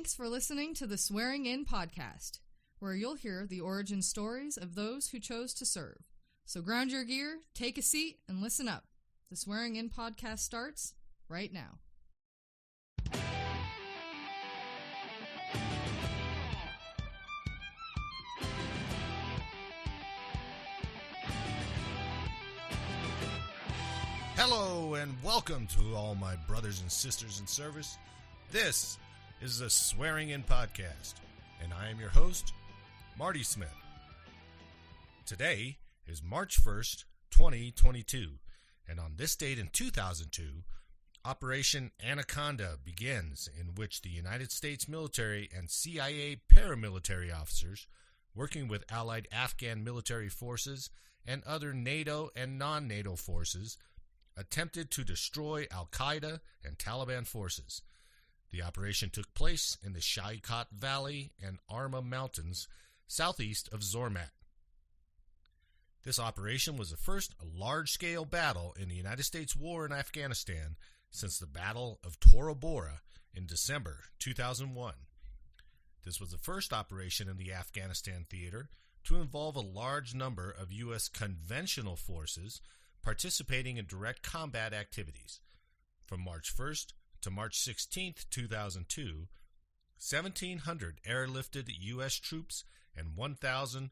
Thanks for listening to the Swearing In podcast, where you'll hear the origin stories of those who chose to serve. So ground your gear, take a seat, and listen up. The Swearing In podcast starts right now. Hello and welcome to all my brothers and sisters in service. This is the Swearing In podcast, and I am your host, Marty Smith. Today is March 1st, 2022, and on this date in 2002, Operation Anaconda begins, in which the United States military and CIA paramilitary officers, working with allied Afghan military forces and other NATO and non-NATO forces, attempted to destroy Al-Qaeda and Taliban forces. The operation took place in the Shaikat Valley and Arma Mountains, southeast of Zormat. This operation was the first large-scale battle in the United States war in Afghanistan since the Battle of Tora Bora in December 2001. This was the first operation in the Afghanistan theater to involve a large number of U.S. conventional forces participating in direct combat activities. From March 1st to March 16th, 2002, 1,700 airlifted U.S. troops and 1,000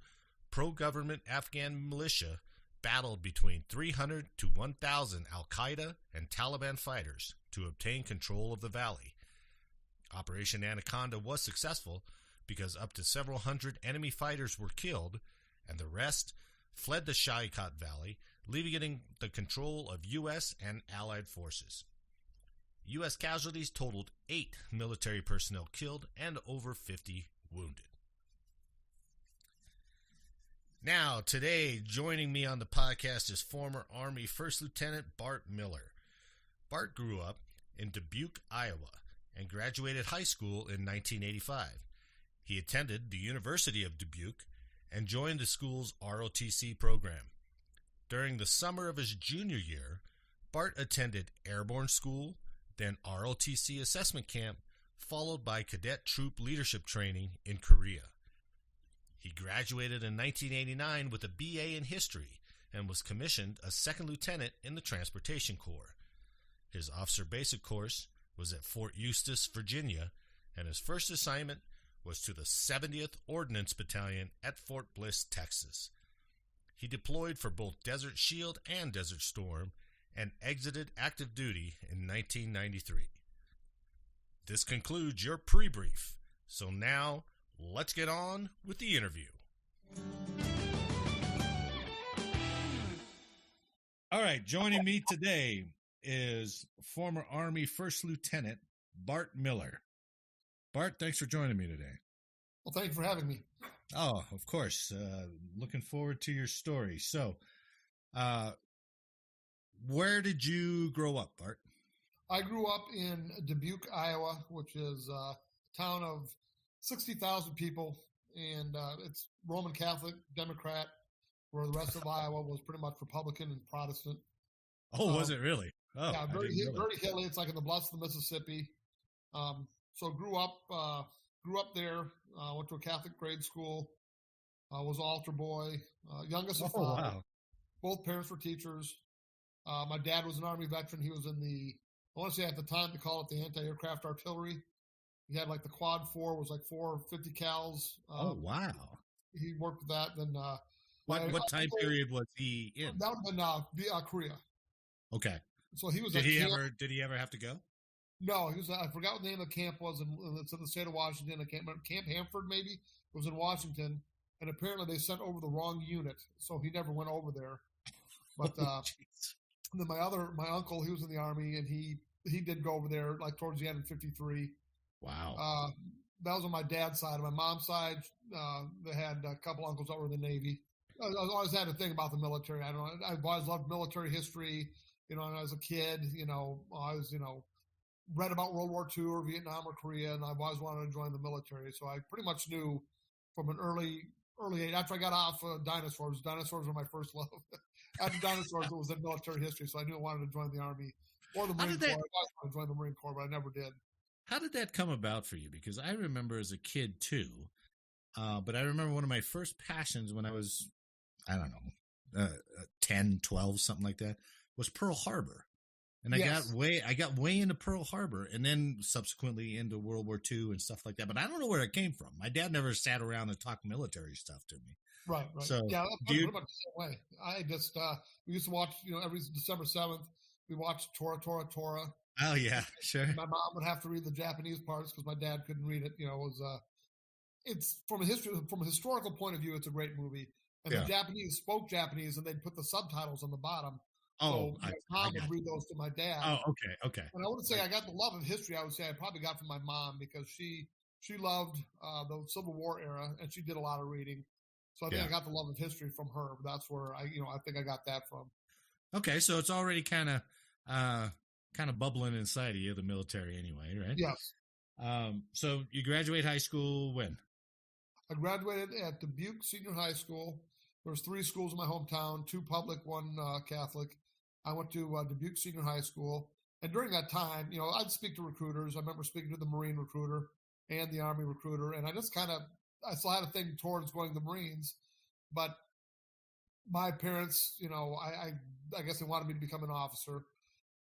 pro-government Afghan militia battled between 300 to 1,000 Al-Qaeda and Taliban fighters to obtain control of the valley. Operation Anaconda was successful because up to several hundred enemy fighters were killed, and the rest fled the Shaikat Valley, leaving it in the control of U.S. and Allied forces. U.S. casualties totaled 8 military personnel killed and over 50 wounded. Now, today, joining me on the podcast is former Army First Lieutenant Bart Miller. Bart grew up in Dubuque, Iowa, and graduated high school in 1985. He attended the University of Dubuque and joined the school's ROTC program. During the summer of his junior year, Bart attended Airborne School, then ROTC Assessment Camp, followed by Cadet Troop Leadership Training in Korea. He graduated in 1989 with a BA in History and was commissioned a second lieutenant in the Transportation Corps. His officer basic course was at Fort Eustis, Virginia, and his first assignment was to the 70th Ordinance Battalion at Fort Bliss, Texas. He deployed for both Desert Shield and Desert Storm and exited active duty in 1993. This concludes your pre-brief. So now, let's get on with the interview. All right, joining me today is former Army First Lieutenant Bart Miller. Bart, thanks for joining me today. Well, thank you for having me. Oh, of course. Looking forward to your story. So, where did you grow up, Bart? I grew up in Dubuque, Iowa, which is a town of 60,000 people, and it's Roman Catholic, Democrat, where the rest of Iowa was pretty much Republican and Protestant. Oh, was it really? Oh, yeah, very hilly. It's like in the bluffs of the Mississippi. So grew up there. Went to a Catholic grade school. Was an altar boy, youngest of 5. Wow. Both parents were teachers. My dad was an Army veteran. He was in I want to say at the time they call it the anti-aircraft artillery. He had like the quad 4 was like 450 cals. Oh, wow. He worked with that. Then what time period was he in? That would have been Korea. Okay. So he was. Did he ever have to go? No, he was. I forgot what the name of the camp was. It's in the state of Washington. I can't remember. Camp Hanford, maybe. It was in Washington, and apparently they sent over the wrong unit, so he never went over there. But then my uncle, he was in the Army, and he did go over there like towards the end of '53. Wow. That was on my dad's side. On my mom's side, they had a couple uncles that were in the Navy. I always had a thing about the military. I've always loved military history. You know, and as a kid, I was, read about World War II or Vietnam or Korea, and I've always wanted to join the military. So I pretty much knew from an early age, after I got off dinosaurs were my first love. After dinosaurs, it was in military history, so I knew I wanted to join the Army or the Marine Corps. I wanted to join the Marine Corps, but I never did. how did that come about for you? Because I remember as a kid too, but I remember one of my first passions when I was, I don't know, 10, 12, something like that, was Pearl Harbor. And I got way into Pearl Harbor, and then subsequently into World War II and stuff like that. But I don't know where it came from. My dad never sat around and talked military stuff to me. Right. So, yeah, that's pretty much the same way. I just we used to watch, every December 7th, we watched Tora. Oh yeah, sure. My mom would have to read the Japanese parts because my dad couldn't read it. It was it's from a historical point of view, it's a great movie. And the Japanese spoke Japanese, and they'd put the subtitles on the bottom. Oh, so my mom would read those to my dad. Oh, okay. And I wouldn't say I got the love of history. I would say I probably got from my mom because she loved the Civil War era, and she did a lot of reading. So I think I got the love of history from her. That's where I think I got that from. Okay, so it's already kind of bubbling inside of you, the military, anyway, right? Yes. So you graduate high school when? I graduated at Dubuque Senior High School. There was 3 schools in my hometown, 2 public, 1 Catholic. I went to Dubuque Senior High School. And during that time, I'd speak to recruiters. I remember speaking to the Marine recruiter and the Army recruiter. And I just I still had a thing towards going to the Marines. But my parents, I guess they wanted me to become an officer.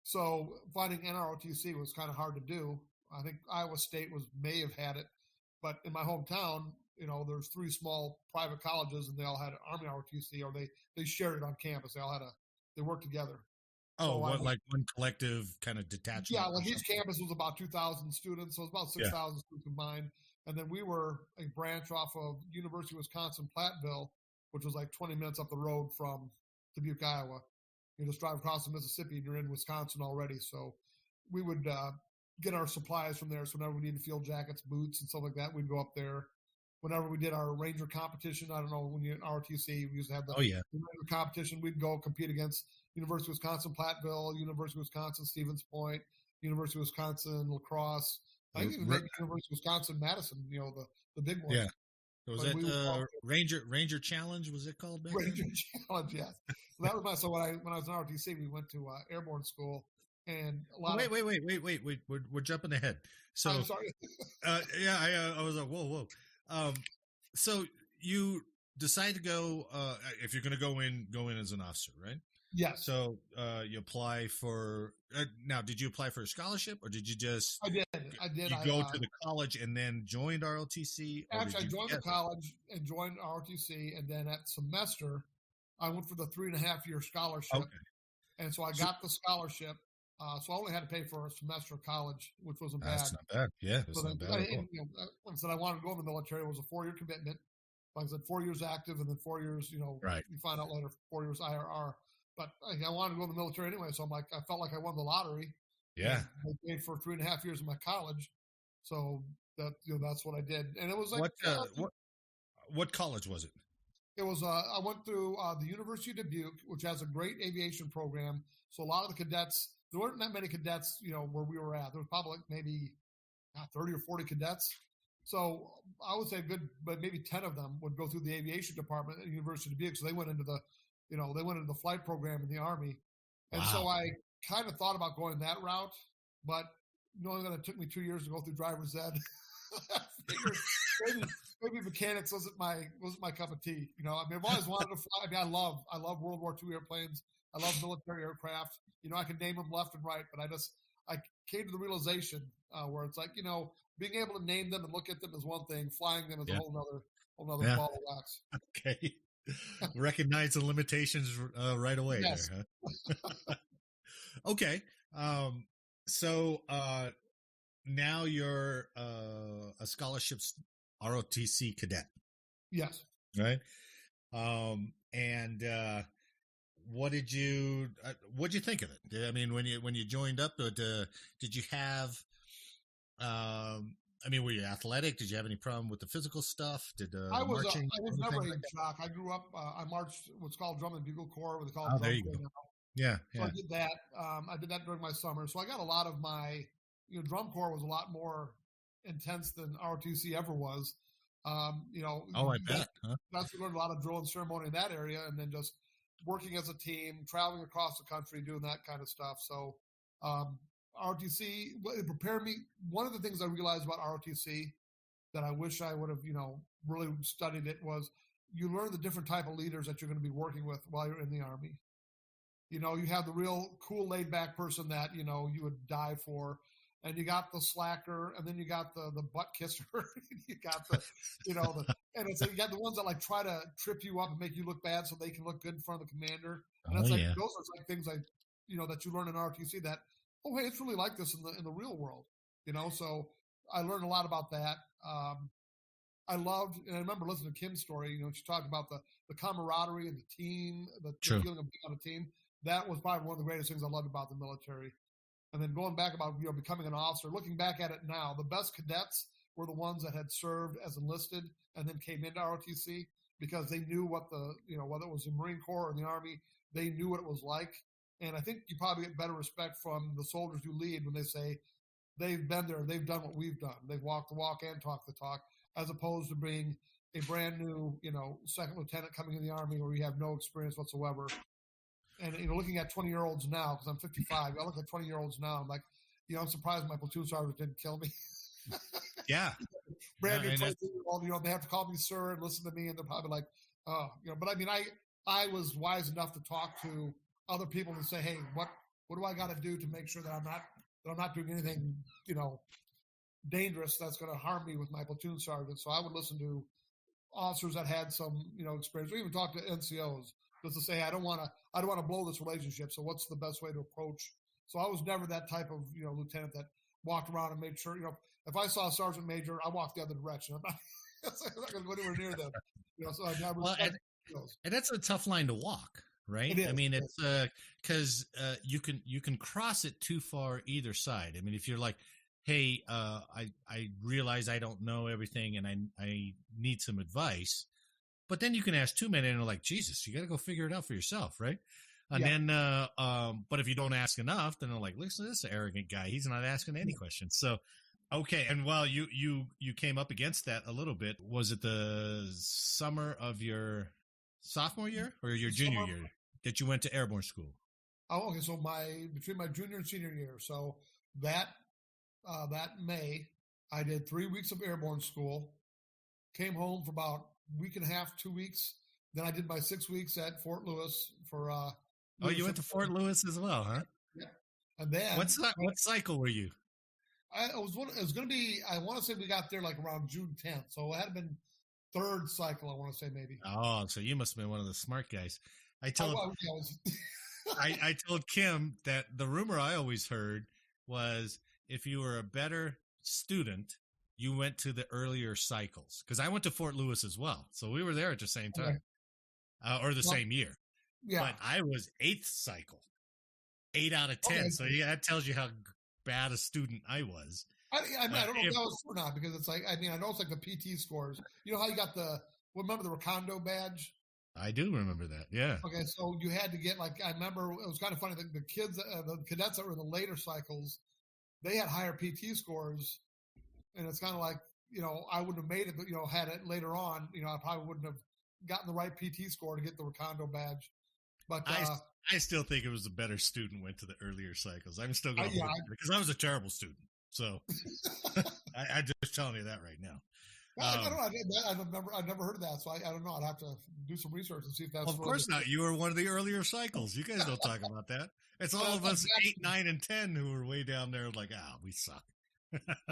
So finding NROTC was kind of hard to do. I think Iowa State may have had it. But in my hometown, there's 3 small private colleges, and they all had Army ROTC, or they shared it on campus. They worked together. Oh, like one collective kind of detachment? Yeah, like each campus was about 2,000 students, so it was about 6,000 students combined. And then we were a branch off of University of Wisconsin-Platteville, which was like 20 minutes up the road from Dubuque, Iowa. You just drive across the Mississippi, and you're in Wisconsin already. So we would get our supplies from there. So whenever we needed field jackets, boots, and stuff like that, we'd go up there. Whenever we did our Ranger competition, I don't know, when you're in ROTC, we used to have the Ranger competition. We'd go compete against University of Wisconsin-Platteville, University of Wisconsin-Stevens Point, University of Wisconsin-La Crosse. I think even maybe University of Wisconsin-Madison, the big one. Yeah. So was that Ranger Challenge, was it called? Ranger Challenge, yes. So that was when I was in ROTC, we went to Airborne School. And a lot wait. We're jumping ahead. So I'm sorry. I was like, whoa. So you decide to go, if you're going to go in as an officer, right? Yes. So you apply for, now did you apply for a scholarship, or did you just? I did. You go to the college and then joined ROTC? Actually, I joined the college and joined ROTC, and then at semester, I went for the 3.5-year scholarship. Okay. And so I got the scholarship. So I only had to pay for a semester of college, which wasn't bad. That's not bad. Yeah, it's not bad. Like I said, I wanted to go in the military. It was a 4-year commitment. Like I said, 4 years active, and then 4 years, right. You find out later, 4 years IRR. But I wanted to go in the military anyway, so I felt like I won the lottery. Yeah. I paid for 3.5 years of my college, so that's what I did. And it was like what college was it? It was I went through the University of Dubuque, which has a great aviation program. So a lot of the cadets. There weren't that many cadets, where we were at. There was probably maybe 30 or 40 cadets. So I would say but maybe 10 of them would go through the aviation department at the University of Dubuque. So they went into the flight program in the Army. And so I kind of thought about going that route, but knowing that it took me 2 years to go through driver's ed, I figured maybe mechanics wasn't my cup of tea. I've always wanted to fly. I love World War II airplanes. I love military aircraft. I can name them left and right, but I came to the realization where it's like, being able to name them and look at them is one thing. Flying them is a whole nother ball of wax. Okay. Recognize the limitations right away. Yes. There, huh? Okay. So now you're a scholarships ROTC cadet. Yes. Right. And what did you think of it? I mean, when you joined up, did you have, were you athletic? Did you have any problem with the physical stuff? I was never a jock. I grew up, I marched what's called Drum and Bugle Corps, what they call there you go. Yeah. So I did that. I did that during my summer. So I got a lot of my, drum corps was a lot more intense than ROTC ever was. I bet. Huh? That's we learned a lot of drill and ceremony in that area, and then just working as a team, traveling across the country, doing that kind of stuff. So ROTC, it prepared me. One of the things I realized about ROTC that I wish I would have, really studied it was you learn the different type of leaders that you're going to be working with while you're in the Army. You have the real cool, laid back person that, you would die for. And you got the slacker, and then you got the butt kisser. You got and it's like you got the ones that like try to trip you up and make you look bad so they can look good in front of the commander. And those are like things that you learn in ROTC that, oh, hey, it's really like this in the real world, So I learned a lot about that. I loved, and I remember listening to Kim's story. She talked about the camaraderie and the team, the feeling of being on a team. That was probably one of the greatest things I loved about the military. And then going back about becoming an officer, looking back at it now, the best cadets were the ones that had served as enlisted and then came into ROTC because they knew what whether it was the Marine Corps or the Army, they knew what it was like. And I think you probably get better respect from the soldiers who lead when they say they've been there, they've done what we've done, they've walked the walk and talked the talk, as opposed to being a brand new second lieutenant coming in the Army where you have no experience whatsoever. And, looking at 20-year-olds now, because I'm 55, I look at 20-year-olds now, I'm like, I'm surprised my platoon sergeant didn't kill me. Yeah. Brand new 22-year-old, they have to call me sir and listen to me, and they're probably like, oh, but I mean, I was wise enough to talk to other people and say, hey, what do I got to do to make sure that I'm not doing anything, dangerous that's going to harm me with my platoon sergeant. So I would listen to officers that had some, experience, or even talk to NCOs. Just to say, I don't want to blow this relationship. So what's the best way to approach? So I was never that type of, lieutenant that walked around and made sure, if I saw a sergeant major, I walked the other direction. I'm not going to go anywhere near them. So I never. Well, and that's a tough line to walk, right? I mean, it's because you can cross it too far either side. I mean, if you're like, hey, I realize I don't know everything and I need some advice. But then you can ask two men and they're like, Jesus, you got to go figure it out for yourself, right? And then, but if you don't ask enough, then they're like, listen to this arrogant guy. He's not asking any questions. So, okay. And while you came up against that a little bit, was it the summer of your sophomore year or your junior year that you went to Airborne School? Oh, okay. So between my junior and senior year, so that May, I did 3 weeks of Airborne School, came home for about week and a half, 2 weeks. Then I did my 6 weeks at Fort Lewis for. Oh, you went to Fort Lewis as well, huh? Yeah. And then what cycle were you? It was going to be. I want to say we got there like around June 10th, so it had been third cycle. I want to say maybe. Oh, so you must have been one of the smart guys. I told Kim that the rumor I always heard was if you were a better student, you went to the earlier cycles, because I went to Fort Lewis as well. So we were there at the same time, or the same year. Yeah. But I was 8th cycle, 8 out of 10. Okay. So that tells you how bad a student I was. I don't know if that was true or not, because it's like, I know it's like the PT scores. You know how you got remember the Recondo badge? I do remember that. Yeah. Okay. So you had to get I remember it was kind of funny. The kids, the cadets that were in the later cycles, they had higher PT scores. And it's kind of like, I wouldn't have made it, but, had it later on, I probably wouldn't have gotten the right PT score to get the Recondo badge. But I still think it was a better student went to the earlier cycles. I'm still going to because I was a terrible student. So I'm just telling you that right now. I don't know. I've never heard of that. So I don't know. I'd have to do some research and see if that's. Of course not. You were one of the earlier cycles. You guys don't talk about that. It's all of us 8, 9, and 10 who were way down there like, we suck.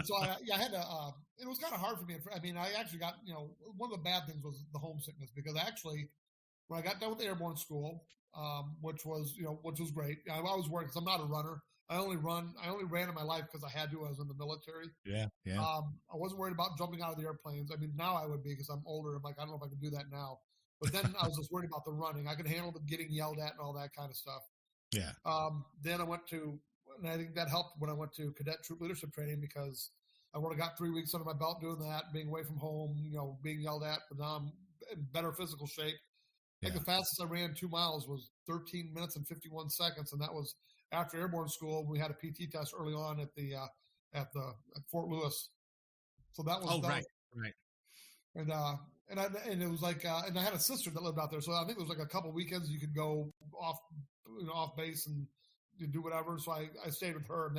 So I had to, it was kind of hard for me. I mean, I actually got, one of the bad things was the homesickness, because actually when I got done with Airborne School, which was great. I was working because I'm not a runner. I only ran in my life because I had to. I was in the military. Yeah. Yeah. I wasn't worried about jumping out of the airplanes. I mean, now I would be, because I'm older. I'm like, I don't know if I can do that now. But then I was just worried about the running. I could handle the getting yelled at and all that kind of stuff. Yeah. Then I went to, and I think that helped when I went to Cadet Troop Leadership Training, because I would have got 3 weeks under my belt doing that, being away from home, being yelled at, but now I'm in better physical shape. I think the fastest I ran 2 miles was 13 minutes and 51 seconds. And that was after Airborne School. We had a PT test early on at Fort Lewis. So that was, right. And it was like, and I had a sister that lived out there. So I think it was like a couple weekends you could go off base and do whatever. So I stayed with her, and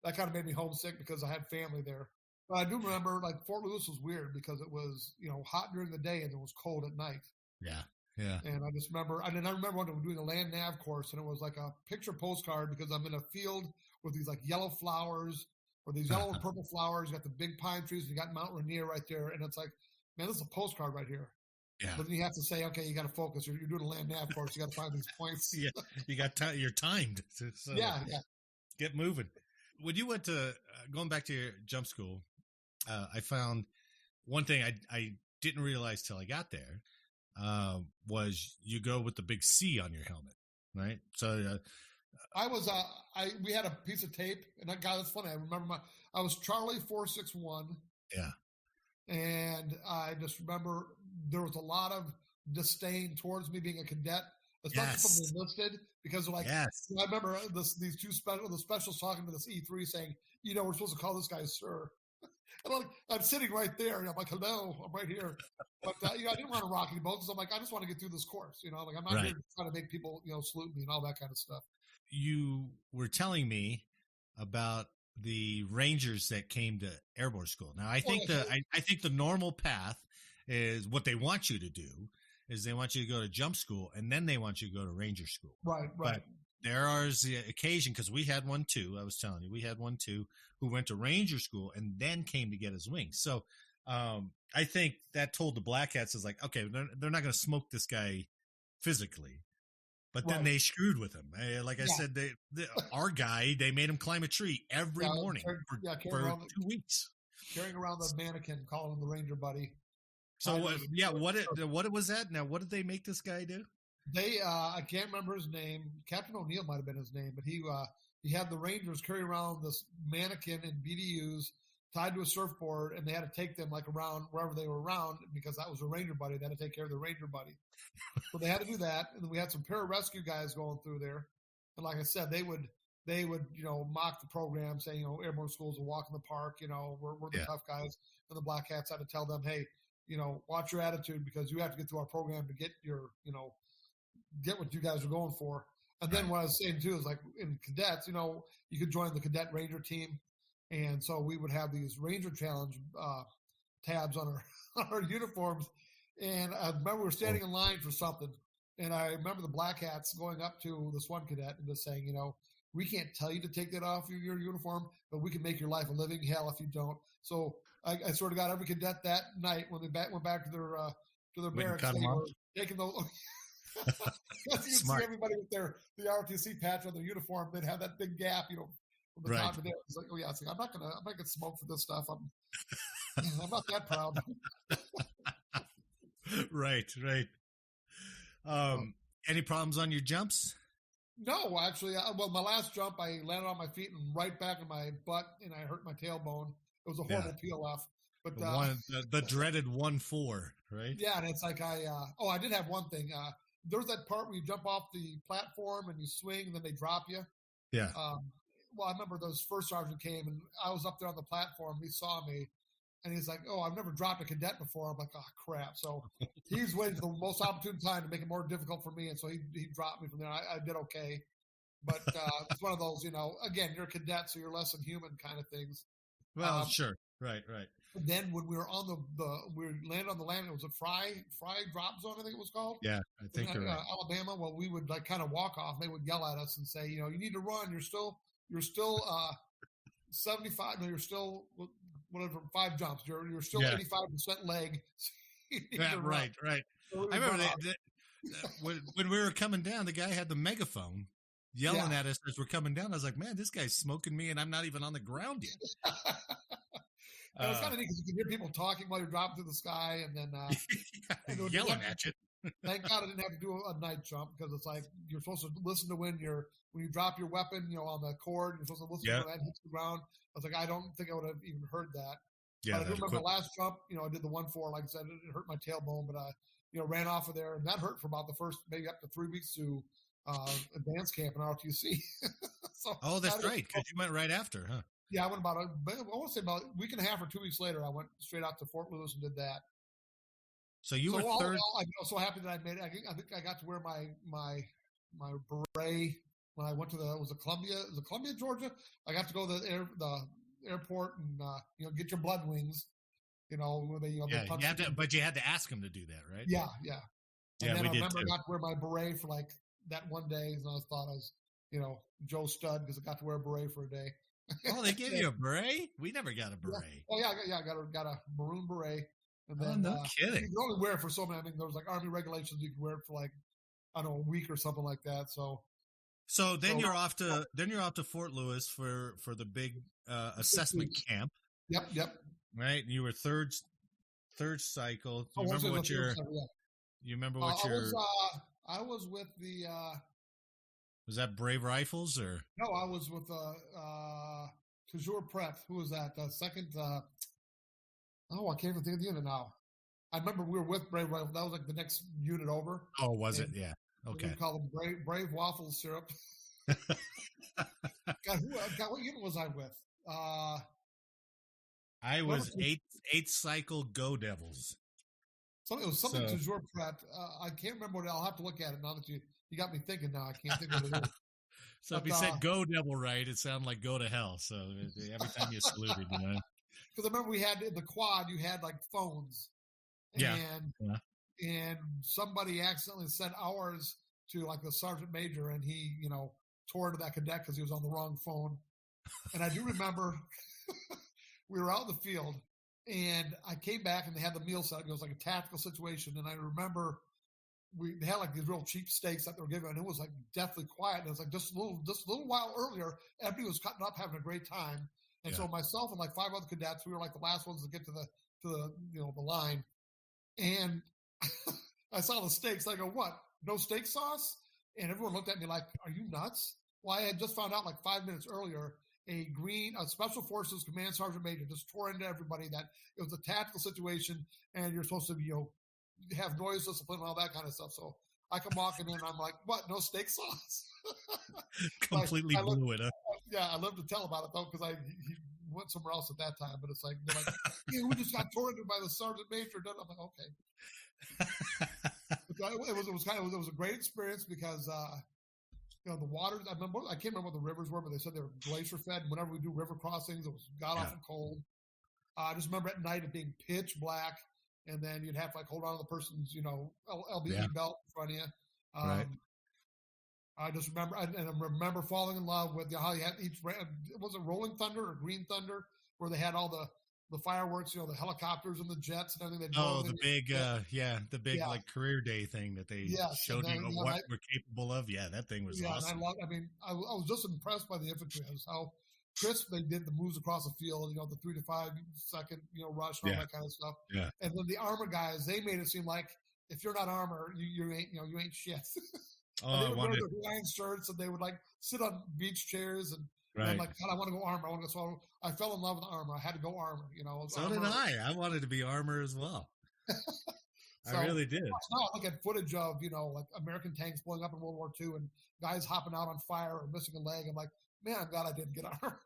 that kind of made me homesick because I had family there. But I do remember, like, Fort Lewis was weird because it was, hot during the day and it was cold at night. Yeah. Yeah. And I just remember, I remember when we were doing a land nav course, and it was like a picture postcard because I'm in a field with these like yellow flowers or these yellow and purple flowers. You got the big pine trees, and you got Mount Rainier right there. And it's like, man, this is a postcard right here. Yeah. But then you have to say, okay, you got to focus. You're doing a land nav course. You got to find these points. Yeah. You got you're timed. So yeah. Get moving. When you went to going back to your jump school, I found one thing I didn't realize till I got there was you go with the big C on your helmet, right? So we had a piece of tape, and that guy, that's funny. I remember I was Charlie 461. Yeah. And I just remember there was a lot of disdain towards me being a cadet, especially from the enlisted, because like, I remember the specials talking to this E3 saying, we're supposed to call this guy sir. And I'm sitting right there, and I'm like, hello, I'm right here. But, I didn't want to rock any boats. I'm like, I just want to get through this course. Like, I'm not here trying to make people, salute me and all that kind of stuff. You were telling me about the Rangers that came to Airborne School. Now, I think I think the normal path is what they want you to do is they want you to go to jump school, and then they want you to go to Ranger School. Right. But there is the occasion, because we had one too. I was telling you, we had one too who went to Ranger School and then came to get his wings. So I think that told the Black Hats is like, okay, they're not going to smoke this guy physically, but then they screwed with him. Like I said, our guy, they made him climb a tree every morning for 2 weeks, carrying around the mannequin, calling him the Ranger buddy. So what was that? Now, what did they make this guy do? They, I can't remember his name. Captain O'Neill might have been his name, but he had the Rangers carry around this mannequin in BDUs tied to a surfboard, and they had to take them like around wherever they were around because that was a Ranger buddy. They had to take care of the Ranger buddy. So they had to do that. And then we had some pararescue guys going through there. And like I said, they would, mock the program saying, Airborne School is a walk in the park, we're the tough guys. And the Black Hats had to tell them, hey, watch your attitude because you have to get through our program to get your, get what you guys are going for. And then what I was saying too is like in cadets, you could join the cadet Ranger team. And so we would have these Ranger Challenge tabs on our uniforms. And I remember we were standing in line for something. And I remember the Black Hats going up to this one cadet and just saying, we can't tell you to take that off your uniform, but we can make your life a living hell if you don't. So I sort of got every cadet that night when they went back to their barracks. They were taking those. You see everybody with the ROTC patch on their uniform. They'd have that big gap, from the top to there. It's like, it's like, I'm not gonna smoke for this stuff. I'm not that proud. Right. Any problems on your jumps? No, actually. My last jump, I landed on my feet and right back in my butt, and I hurt my tailbone. It was a horrible PLF. But the dreaded 1-4, right? Yeah, and it's like I did have one thing. There was that part where you jump off the platform and you swing, and then they drop you. Yeah. I remember those first sergeant came, and I was up there on the platform. He saw me, and he's like, "Oh, I've never dropped a cadet before." I'm like, "Oh, crap!" So he's waiting for the most opportune time to make it more difficult for me, and so he dropped me from there. I did okay, but it's one of those, again, you're a cadet, so you're less than human kind of things. Well, sure, right. But then when we were on we landed on the landing, it was a Fry drop zone, I think it was called. Yeah, I think you're right. Alabama. Well, we would like kind of walk off. They would yell at us and say, you need to run. You're still 75. No, you're still whatever 5 jumps. You're still 85% leg. Right. So I remember that when we were coming down, the guy had the megaphone yelling at us as we're coming down. I was like, man, this guy's smoking me, and I'm not even on the ground yet. It was kind of neat because you can hear people talking while you're dropping through the sky, and then yelling at you. Thank God I didn't have to do a night jump because it's like you're supposed to listen to when you drop your weapon, on the cord. You're supposed to listen when that hits the ground. I was like, I don't think I would have even heard that. Yeah, but I do remember the last jump. I did the 1-4. Like I said, it hurt my tailbone, but I ran off of there, and that hurt for about the first maybe up to 3 weeks to advanced camp in ROTC. So that's right, because you went right after, huh? Yeah, I went I want to say about a week and a half or 2 weeks later, I went straight out to Fort Lewis and did that. So you were third. I'm so happy that I made it. I think I got to wear my beret when I went to was it Columbia, Georgia? I got to go to the airport and get your blood wings. Where they but you had to ask them to do that, right? Yeah. And then I remember too. I got to wear my beret for like that one day, and I thought I was, Joe Stud because I got to wear a beret for a day. Oh, they gave you a beret? We never got a beret. Yeah. Oh yeah, I got a maroon beret. And then, no kidding. You can only wear it for so many. I mean, there was like Army regulations. You could wear it for like, I don't know, a week or something like that. So then you're off to Fort Lewis for the big assessment camp. Yep. Right. And you were third cycle. You remember what your? You remember what your? I was with the. Was that Brave Rifles or? No, I was with Toujours Prep. Who was that? Second. I can't even think of the unit now. I remember we were with Brave Rifles. That was like the next unit over. Oh, was it? Yeah. Okay. We call them Brave Waffle Syrup. God, what unit was I with? I was eighth cycle Go Devils. So it was something to Toujours Prep. I can't remember what. I'll have to look at it now that you got me thinking. Now I can't think of what it is. So if you said Go Devil right, it sounded like Go to Hell. So every time you saluted, Because I remember we had in the quad, you had like phones. And somebody accidentally sent ours to like the sergeant major, and he, tore into that cadet because he was on the wrong phone. And I do remember we were out in the field, and I came back and they had the meal set. It was like a tactical situation, and I remember they had like these real cheap steaks that they were giving, and it was like deathly quiet. And it was like just a little while earlier, everybody was cutting up, having a great time. And so myself and like 5 other cadets, we were like the last ones to get to the line. And I saw the steaks. I go, what? No steak sauce? And everyone looked at me like, are you nuts? Well, I had just found out like 5 minutes earlier, a Special Forces Command Sergeant Major just tore into everybody that it was a tactical situation and you're supposed to, have noise discipline and all that kind of stuff. So I come walking in and I'm like, what? No steak sauce? Completely blew it up. Yeah, I love to tell about it though, because he went somewhere else at that time. But it's like, they're like, we just got torn into by the sergeant major. I'm like, okay. It was a great experience because the waters. I can't remember what the rivers were, but they said they were glacier fed. And whenever we do river crossings, it was god awful cold. I just remember at night it being pitch black, and then you'd have to like hold on to the person's LBE belt in front of you. Right. I just remember, I remember falling in love with how you had was it Rolling Thunder or Green Thunder, where they had all the fireworks, the helicopters and the jets and everything. The big like career day thing that they showed you what we're capable of. Yeah, that thing was awesome. And I was just impressed by the infantry. How crisp they did the moves across the field, the 3 to 5 second, rush and all that kind of stuff. Yeah. And then the armor guys, they made it seem like if you're not armor, you ain't shit. Oh, they would wear their Hawaiian shirts and they would like sit on beach chairs and I'm like, God, I want to go armor. So I fell in love with armor. I had to go armor. So armor. Did I. I wanted to be armor as well. I really did. Now I look at footage of like American tanks blowing up in World War II and guys hopping out on fire or missing a leg. I'm like, man, I'm glad I didn't get armor.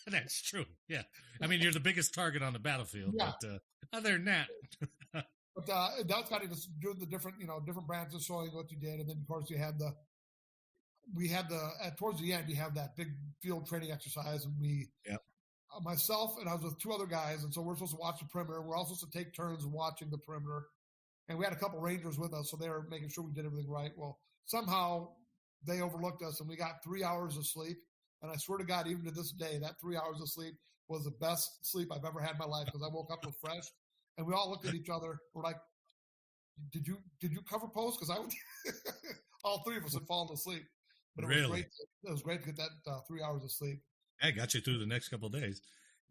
That's true. Yeah. I mean, you're the biggest target on the battlefield. Yeah. But other than that. But that's got to just do the different branches showing what you did. And then, of course, towards the end, you have that big field training exercise. And myself and I was with 2 other guys. And so we're supposed to watch the perimeter. We're also supposed to take turns watching the perimeter. And we had a couple Rangers with us. So they were making sure we did everything right. Well, somehow they overlooked us and we got 3 hours of sleep. And I swear to God, even to this day, that 3 hours of sleep was the best sleep I've ever had in my life because I woke up refreshed. And we all looked at each other. We're like, "Did you cover post?" Because I would, all 3 of us had fallen asleep. But it was great. It was great to get that 3 hours of sleep. I got you through the next couple of days.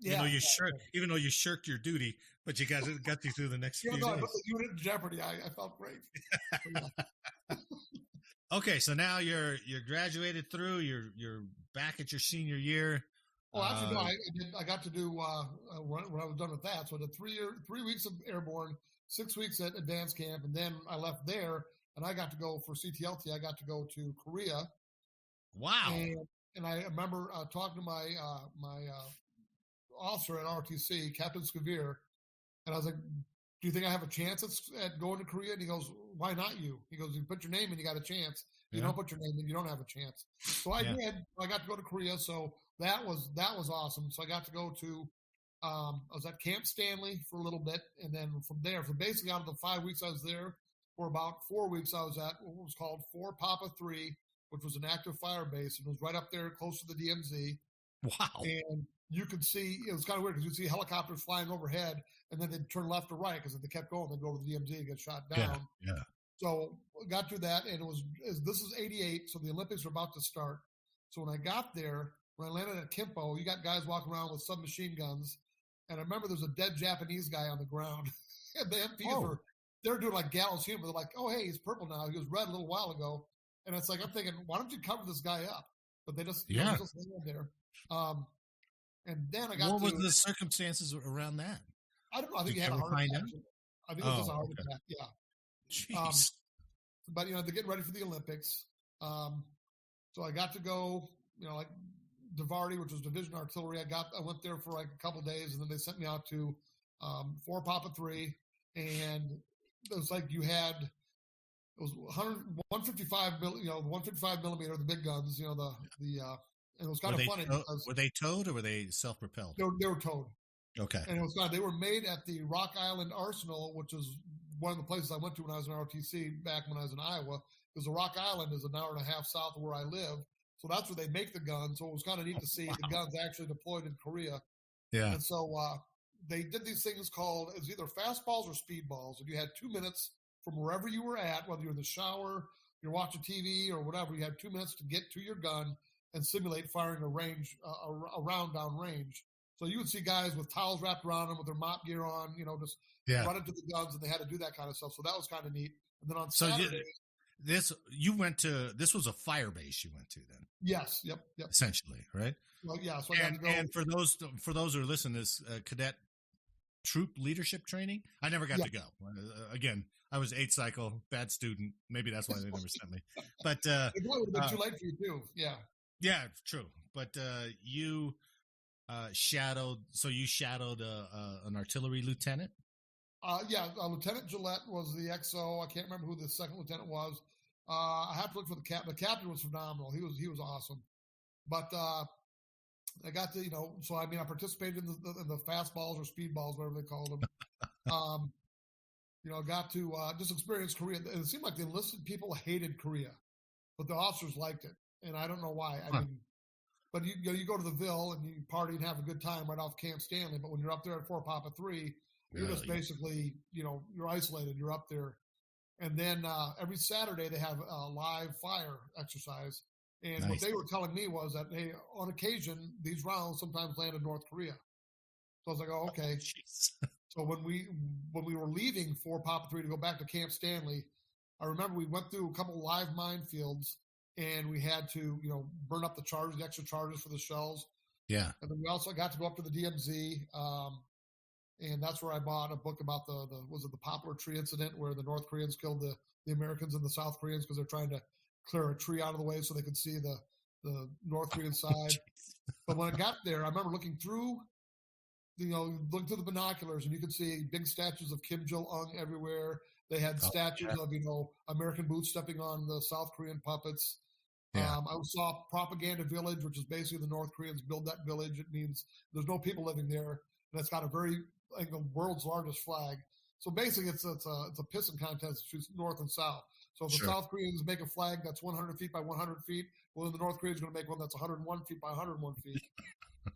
Even though you shirked your duty, but you got you through the next few days. I put the unit in jeopardy. I felt great. Okay, so now you're graduated through. You're back at your senior year. Well, actually, no. I got to do when I was done with that. So the 3 weeks of airborne, 6 weeks at advanced camp, and then I left there, and I got to go for CTLT. I got to go to Korea. Wow! And I remember talking to my officer at ROTC, Captain Skavir, and I was like, "Do you think I have a chance at going to Korea?" And he goes, "Why not you?" He goes, "You put your name in, you got a chance." You don't put your name in, you don't have a chance. So I did. I got to go to Korea, so that was awesome. So I got to go to I was at Camp Stanley for a little bit, and then from there, for basically out of the 5 weeks I was there, for about 4 weeks I was at what was called 4 Papa 3, which was an active fire base. It was right up there close to the DMZ. Wow. And you could see, it was kind of weird because you'd see helicopters flying overhead, and then they'd turn left or right because if they kept going, they'd go to the DMZ and get shot down. Yeah. So got through that, and this is 88, so the Olympics were about to start. So when I got there, when I landed at Kimpo, you got guys walking around with submachine guns, and I remember there's a dead Japanese guy on the ground. And the MPs they're doing like gallows humor. They're like, oh, hey, he's purple now. He was red a little while ago. And it's like, I'm thinking, why don't you cover this guy up? But they just landed there. And then I got What were the circumstances around that? I don't know. I think he had a heart attack. I think it was just a heart attack. Yeah. Jeez. But, they're getting ready for the Olympics. So I got to go, like Davardi, which was Division Artillery. I went there for like a couple of days, and then they sent me out to 4 Papa 3. And it was like it was 155, 155 millimeter, the big guns, and it was kind of funny. Were they towed or were they self-propelled? They were towed. Okay. And it was kind of, they were made at the Rock Island Arsenal, which is one of the places I went to when I was in ROTC back when I was in Iowa, because the Rock Island is an hour and a half south of where I live. So that's where they make the guns. So it was kind of neat to see the guns actually deployed in Korea. Yeah. And so they did these things called, it was either fastballs or speedballs. And you had 2 minutes from wherever you were at, whether you're in the shower, you're watching TV or whatever, you had 2 minutes to get to your gun and simulate firing a round down range. So you would see guys with towels wrapped around them with their mop gear on, just running to the guns, and they had to do that kind of stuff. So that was kind of neat. And then on Saturday, this was a fire base you went to then? Yes. Yep. Essentially, right? Well, yeah. So I got to go. And for those who are listening, this Cadet Troop Leadership Training, I never got to go. Again, I was 8 cycle, bad student. Maybe that's why they never sent me. But it would have been too late for you too. Yeah. Yeah, true. But you shadowed an artillery lieutenant? Lieutenant Gillette was the XO. I can't remember who the second lieutenant was. I have to look for the captain. The captain was phenomenal. He was awesome. But I got to, I participated in the fastballs or speedballs, whatever they called them. Got to just experience Korea. And it seemed like the enlisted people hated Korea, but the officers liked it. And I don't know why. But you go to the Ville and you party and have a good time right off Camp Stanley. But when you're up there at 4 Papa 3, you're just basically, you're isolated. You're up there. And then every Saturday they have a live fire exercise. And what they were telling me was that, hey, on occasion, these rounds sometimes land in North Korea. So I was like, oh, okay. So when we were leaving 4 Papa 3 to go back to Camp Stanley, I remember we went through a couple live minefields, and we had to, burn up the extra charges for the shells. Yeah. And then we also got to go up to the DMZ. And that's where I bought a book about the poplar tree incident where the North Koreans killed the Americans and the South Koreans because they're trying to clear a tree out of the way so they could see the North Korean side. But when I got there, I remember looking through the binoculars, and you could see big statues of Kim Jong-un everywhere. They had statues of, American boots stepping on the South Korean puppets. Yeah. I saw Propaganda Village, which is basically the North Koreans build that village. It means there's no people living there. And it's got the world's largest flag. So basically it's a pissing contest between North and South. So if the South Koreans make a flag that's 100 feet by 100 feet, well, then the North Koreans are going to make one that's 101 feet by 101 feet.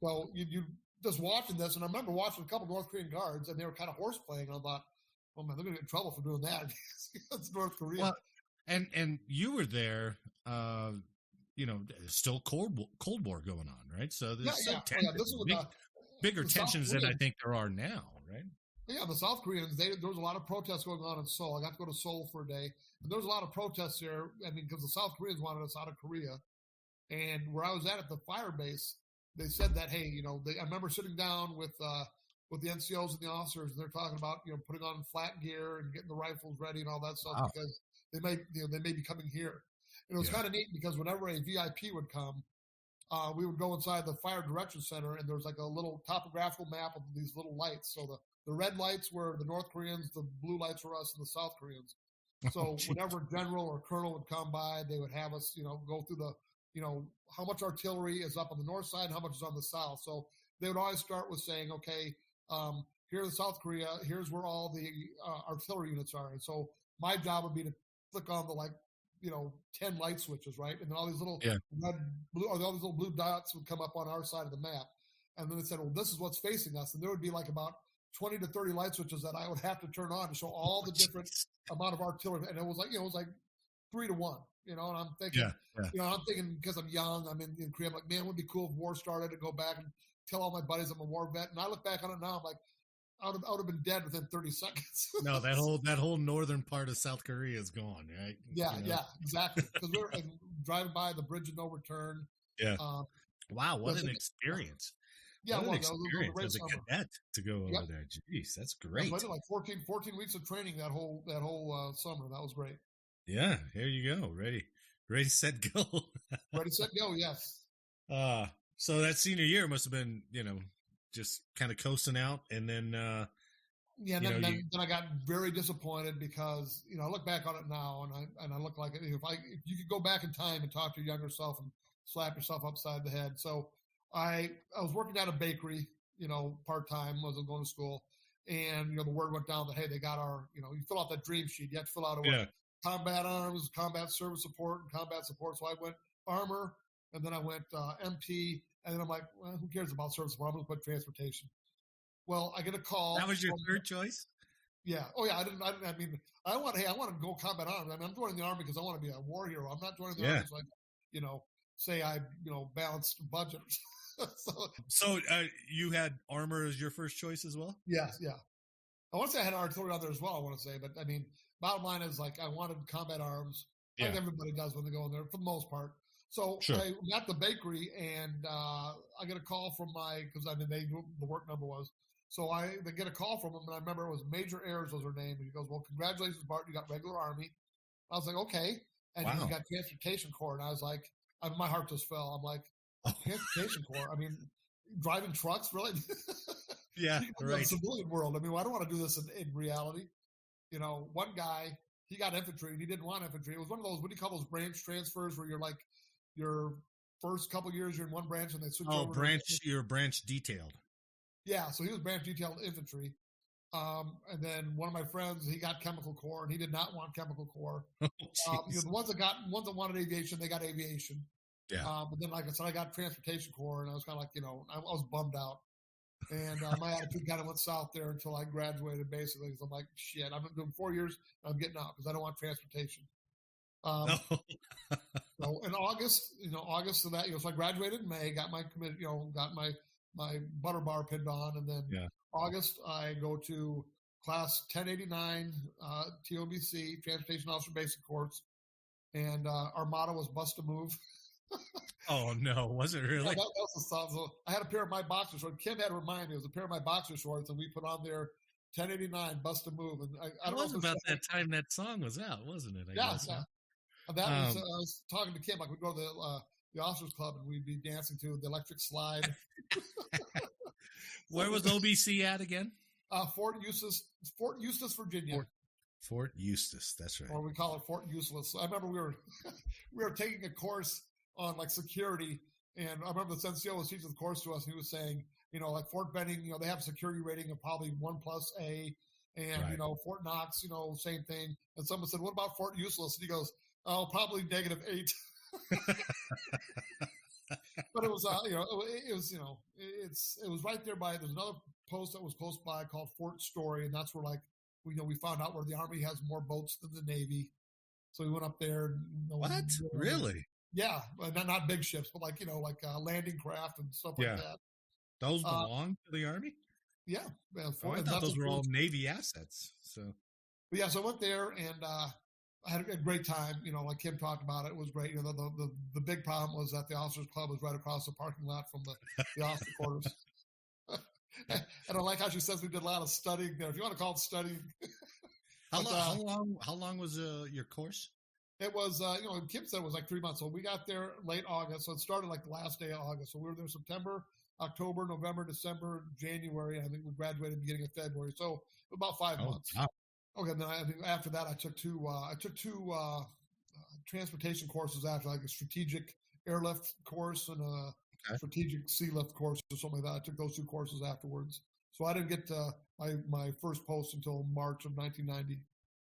So you just watching this, and I remember watching a couple North Korean guards, and they were kind of horse playing. And I thought, oh man, they're going to get in trouble for doing that. It's North Korea. Well, and you were there, still Cold War going on, right? So there's this was bigger tensions than I think there are now, right? Yeah, the South Koreans, there was a lot of protests going on in Seoul. I got to go to Seoul for a day. And there was a lot of protests there, because the South Koreans wanted us out of Korea. And where I was at the fire base, they said that, hey, I remember sitting down with the NCOs and the officers, and they're talking about, putting on flat gear and getting the rifles ready and all that stuff because they may be coming here. And it was kind of neat because whenever a VIP would come, we would go inside the Fire Direction Center, and there's like a little topographical map of these little lights. So the red lights were the North Koreans, the blue lights were us, and the South Koreans. So whenever general or colonel would come by, they would have us, go through the, how much artillery is up on the north side and how much is on the south. So they would always start with saying, okay, here in South Korea, here's where all the artillery units are. And so my job would be to click on the 10 light switches, right? And then all these little red, blue, or all these little blue dots would come up on our side of the map. And then they said, well, this is what's facing us. And there would be like about 20 to 30 light switches that I would have to turn on to show all the different amount of artillery. And it was like 3 to 1, and I'm thinking, I'm thinking because I'm young, I'm in Korea, I'm like, man, it would be cool if war started to go back and tell all my buddies I'm a war vet. And I look back on it now, I'm like, I would have been dead within 30 seconds. No, that whole northern part of South Korea is gone, right? Yeah, exactly. Because we were driving by the bridge of no return. Yeah. Wow, what an experience. Yeah, what an experience as a cadet to go over there. Jeez, that's great. I did like 14 weeks of training that whole summer. That was great. Yeah, here you go. Ready, set, go. Ready, set, go. Yes. So that senior year must have been, just kind of coasting out, and then then I got very disappointed because I look back on it now and I look like if you could go back in time and talk to your younger self and slap yourself upside the head. So I was working at a bakery, part time as I was going to school, and the word went down that hey, they got our you fill out that dream sheet. You have to fill out combat arms, combat service support, and combat support. So I went armor, and then I went MP. And then I'm like, well, who cares about service support? I'm going to put transportation. Well, I get a call. That was your third choice? Yeah. Oh, yeah. I mean, I want to go combat arms. I mean, I'm joining the Army because I want to be a war hero. I'm not joining the Army so I, say I, balanced budget. So you had armor as your first choice as well? Yes. Yeah. I want to say I had artillery on there as well, I want to say. But, I mean, bottom line is, I wanted combat arms. Like everybody does when they go in there, for the most part. So I got the bakery, and I get a call from because they knew the work number was. So they get a call from him, and I remember it was Major Ayers was her name. And he goes, well, congratulations, Bart, you got regular Army. I was like, okay. And he got Transportation Corps, and I was like, my heart just fell. I'm like, Transportation Corps? I mean, driving trucks, really? Yeah, right. In the civilian world. I mean, I don't want to do this in reality. One guy, he got infantry, and he didn't want infantry. It was one of those, what do you call those branch transfers where you're like, your first couple years you're in one branch and they switch over. You're branch detailed. Yeah, so he was branch detailed infantry. And then one of my friends, he got chemical corps, and he did not want chemical corps. The ones that wanted aviation, they got aviation. Yeah. But then, like I said, I got transportation corps, and I was kind of like, I was bummed out. And my attitude kind of went south there until I graduated, basically. Because I'm like, shit, I've been doing 4 years, and I'm getting out because I don't want transportation. So in August of that, so I graduated in May, got my commit, got my butter bar pinned on, and then August I go to class 1089 TOBC, Transportation Officer Basic Course, and our motto was "Bust a Move." Oh no, was it really? Yeah, that was the song. So I had a pair of my boxer shorts. Kim had to remind me it was a pair of my boxer shorts, and we put on there 1089 "Bust a Move." And I don't know. It was about that time that song was out, wasn't it? I guess. Yeah. That was, I was talking to Kim, we'd go to the officers club and we'd be dancing to the electric slide. Where was OBC at again? Fort Eustis, Virginia. Fort Eustis, that's right. Or we call it Fort Useless. I remember we were taking a course on security, and I remember the NCO was teaching the course to us, and he was saying, Fort Benning, they have a security rating of probably 1+A, and Fort Knox, same thing. And someone said, "What about Fort Useless?" And he goes, "Oh, probably -8." But it was, it was right there by. There's another post that was close by called Fort Story, and that's where we found out where the Army has more boats than the Navy. So we went up there. What? Really? Yeah, not big ships, but landing craft and stuff like that. Those belong to the Army? Yeah. I thought those were all Navy assets. So. But yeah, so I went there, and I had a great time. Like Kim talked about it was great. The big problem was that the officers club was right across the parking lot from the officer quarters. And I like how she says we did a lot of studying there. If you want to call it studying. How long was your course? It was, Kim said it was 3 months. So we got there late August. So it started the last day of August. So we were there September, October, November, December, January. And I think we graduated beginning of February. So about 5 months. Wow. Okay, then I think after that I took two transportation courses after, like a strategic airlift course and a strategic sea lift course or something like that. I took those two courses afterwards. So I didn't get to my first post until March of 1990.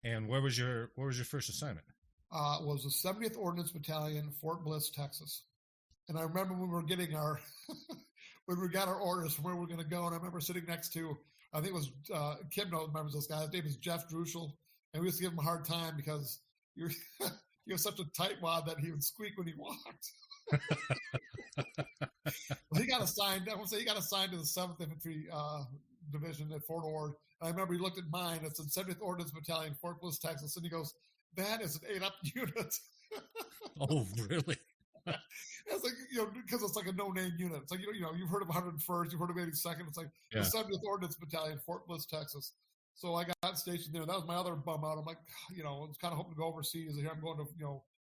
And where was your first assignment? It was the 70th Ordnance Battalion, Fort Bliss, Texas. And I remember when we were getting our when we got our orders from where we were going to go, and I remember sitting next to, I think it was Kim remembers this guy. His name is Jeff Druschel, and we used to give him a hard time because you're such a tightwad that he would squeak when he walked. Well, he got assigned. I want to say he got assigned to the 7th Infantry Division at Fort Ord. And I remember he looked at mine. It's in 70th Ordnance Battalion, Fort Bliss, Texas, and he goes, "That is an 8-up unit." Oh, really? It's like, because it's like a no-name unit. It's like, you've heard of 101st, you've heard of 82nd. It's like the 70th Ordnance Battalion, Fort Bliss, Texas. So I got stationed there. That was my other bum out. I'm like, I was kind of hoping to go overseas. Here I'm going to,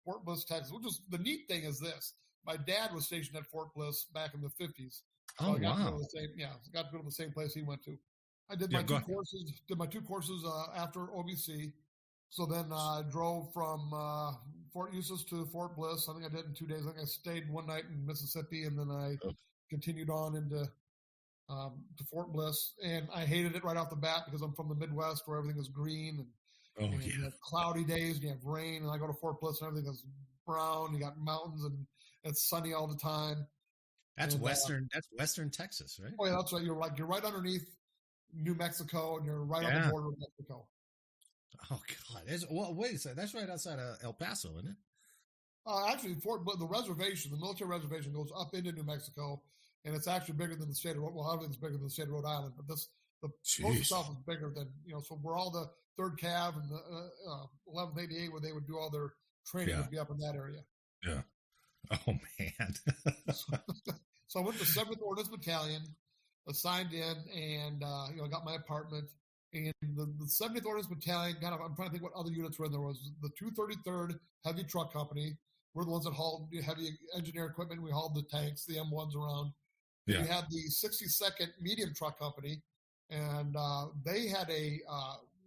Fort Bliss, Texas. Which is the neat thing is this: my dad was stationed at Fort Bliss back in the 50s. So I got to go to the same, got to go to the same place he went to. I did my two courses. Did my two courses after OBC. So then I drove from Fort Eustis to Fort Bliss. I think I did in 2 days. I think I stayed one night in Mississippi, and then I continued on into to Fort Bliss. And I hated it right off the bat because I'm from the Midwest where everything is green and you have cloudy days and you have rain. And I go to Fort Bliss and everything is brown. You got mountains and it's sunny all the time. That's Western Texas, right? Oh yeah, that's right. You're right underneath New Mexico, and you're right on the border of Mexico. Oh God! Wait a second. That's right outside of El Paso, isn't it? Actually, the reservation, the military reservation, goes up into New Mexico, and it's actually bigger than the state of everything's bigger than the state of Rhode Island. But the post itself is bigger than So where all the 3rd Cav and the 11th 88, where they would do all their training, would be up in that area. Yeah. Oh man. So I went to 7th Ordnance Battalion, assigned in, and I got my apartment. And the 70th Ordnance Battalion, I'm trying to think what other units were in there. Was the 233rd Heavy Truck Company. We're the ones that hauled heavy engineer equipment. We hauled the tanks, the M1s around. Yeah. We had the 62nd Medium Truck Company, and they had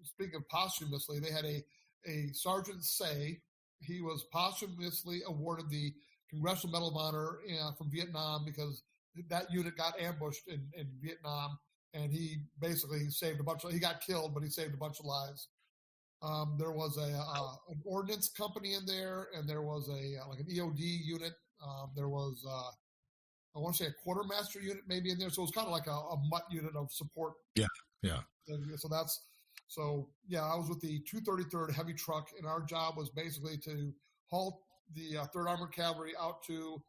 speaking of posthumously, they had a Sergeant Say. He was posthumously awarded the Congressional Medal of Honor from Vietnam because that unit got ambushed in Vietnam. And he basically saved he got killed, but he saved a bunch of lives. There was an ordnance company in there, and there was like an EOD unit. There was, I want to say, a quartermaster unit maybe in there. So it was kind of like a MUT unit of support. Yeah. And so I was with the 233rd Heavy Truck, and our job was basically to haul the 3rd Armored Cavalry out to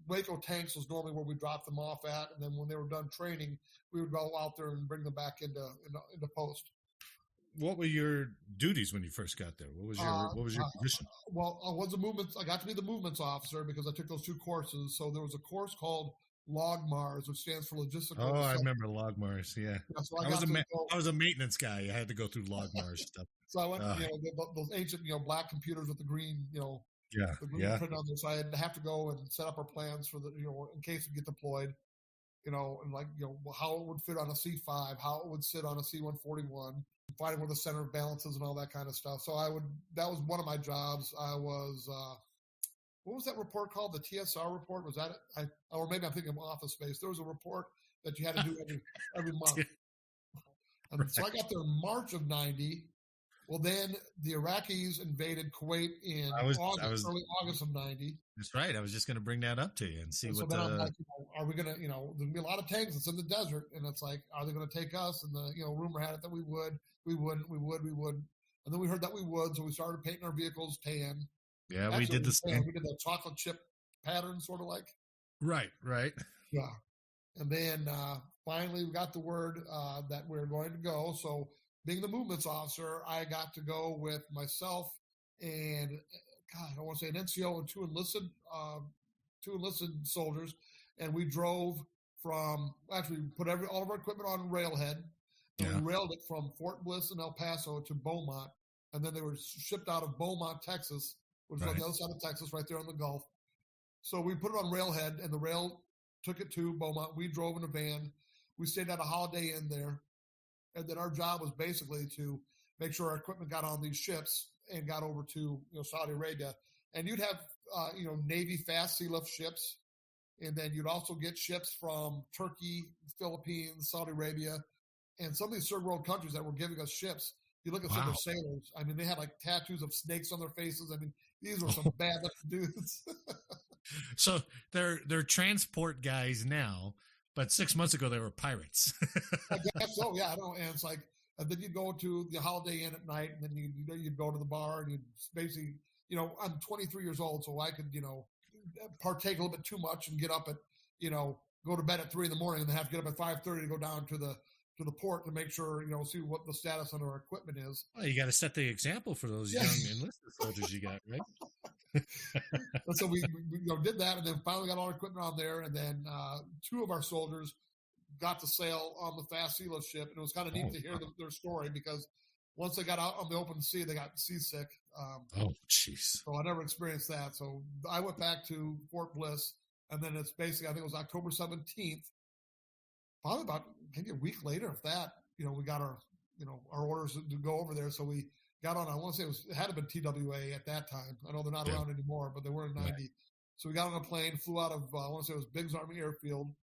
Waco Tanks was normally where we dropped them off at, and then when they were done training, we would go out there and bring them back into post. What were your duties when you first got there? What was your position? Well, I got to be the movements officer because I took those two courses. So there was a course called LOGMARS, which stands for Logistical. Oh, I remember LOGMARS. Yeah, so I was a maintenance guy. I had to go through LOGMARS stuff. So I went, those ancient, black computers with the green, the green print on there. So I had to have to go and set up our plans for in case we get deployed, and how it would fit on a C5, how it would sit on a C-141, finding where the center of balance is and all that kind of stuff. So that was one of my jobs. I was, what was that report called? The TSR report? Was that it? Or maybe I'm thinking of Office Space. There was a report that you had to do every month. And so I got there in March of 90. Well, then the Iraqis invaded Kuwait in early August of 90. That's right. I was just going to bring that up to you and see what I'm like, are we going to, there's going to be a lot of tanks. It's in the desert. And it's like, are they going to take us? And the, rumor had it that we would. And then we heard that we would. So we started painting our vehicles tan. Yeah, actually, we did the same. We did the chocolate chip pattern, sort of like. Right. Yeah. And then finally we got the word that we were going to go. So being the movements officer, I got to go with myself and, I want to say an NCO and two enlisted soldiers. And we drove we put all of our equipment on railhead. And we railed it from Fort Bliss in El Paso to Beaumont. And then they were shipped out of Beaumont, Texas, which is on the other side of Texas, right there on the Gulf. So we put it on railhead, and the rail took it to Beaumont. We drove in a van. We stayed at a Holiday Inn there. And then our job was basically to make sure our equipment got on these ships and got over to Saudi Arabia. And you'd have Navy fast sea lift ships, and then you'd also get ships from Turkey, Philippines, Saudi Arabia, and some of these third world countries that were giving us ships. You look at some of their sailors. I mean, they had like tattoos of snakes on their faces. I mean, these were some bad looking dudes. So they're transport guys now, but 6 months ago they were pirates. I guess so. Yeah, I don't. And it's like, and then you'd go to the Holiday Inn at night, and then you'd go to the bar, and you'd basically, I'm 23 years old, so I could, partake a little bit too much and get up at, go to bed at 3 a.m. and then have to get up at 5:30 to go down to the port to make sure, see what the status on our equipment is. Well, you got to set the example for those young enlisted soldiers you got, right? And so we did that, and then finally got all our equipment on there, and then 2 of our soldiers got to sail on the fast sea lift ship, and it was kind of neat to hear their story, because once they got out on the open sea, they got seasick. Jeez. So I never experienced that. So I went back to Fort Bliss, and then it's basically, I think it was October 17th, probably about maybe a week later, if that, we got our orders to go over there. So we got on, I want to say it had to have been TWA at that time. I know they're not around anymore, but they were in 90. Right. So we got on a plane, flew out of, I want to say it was Biggs Army Airfield.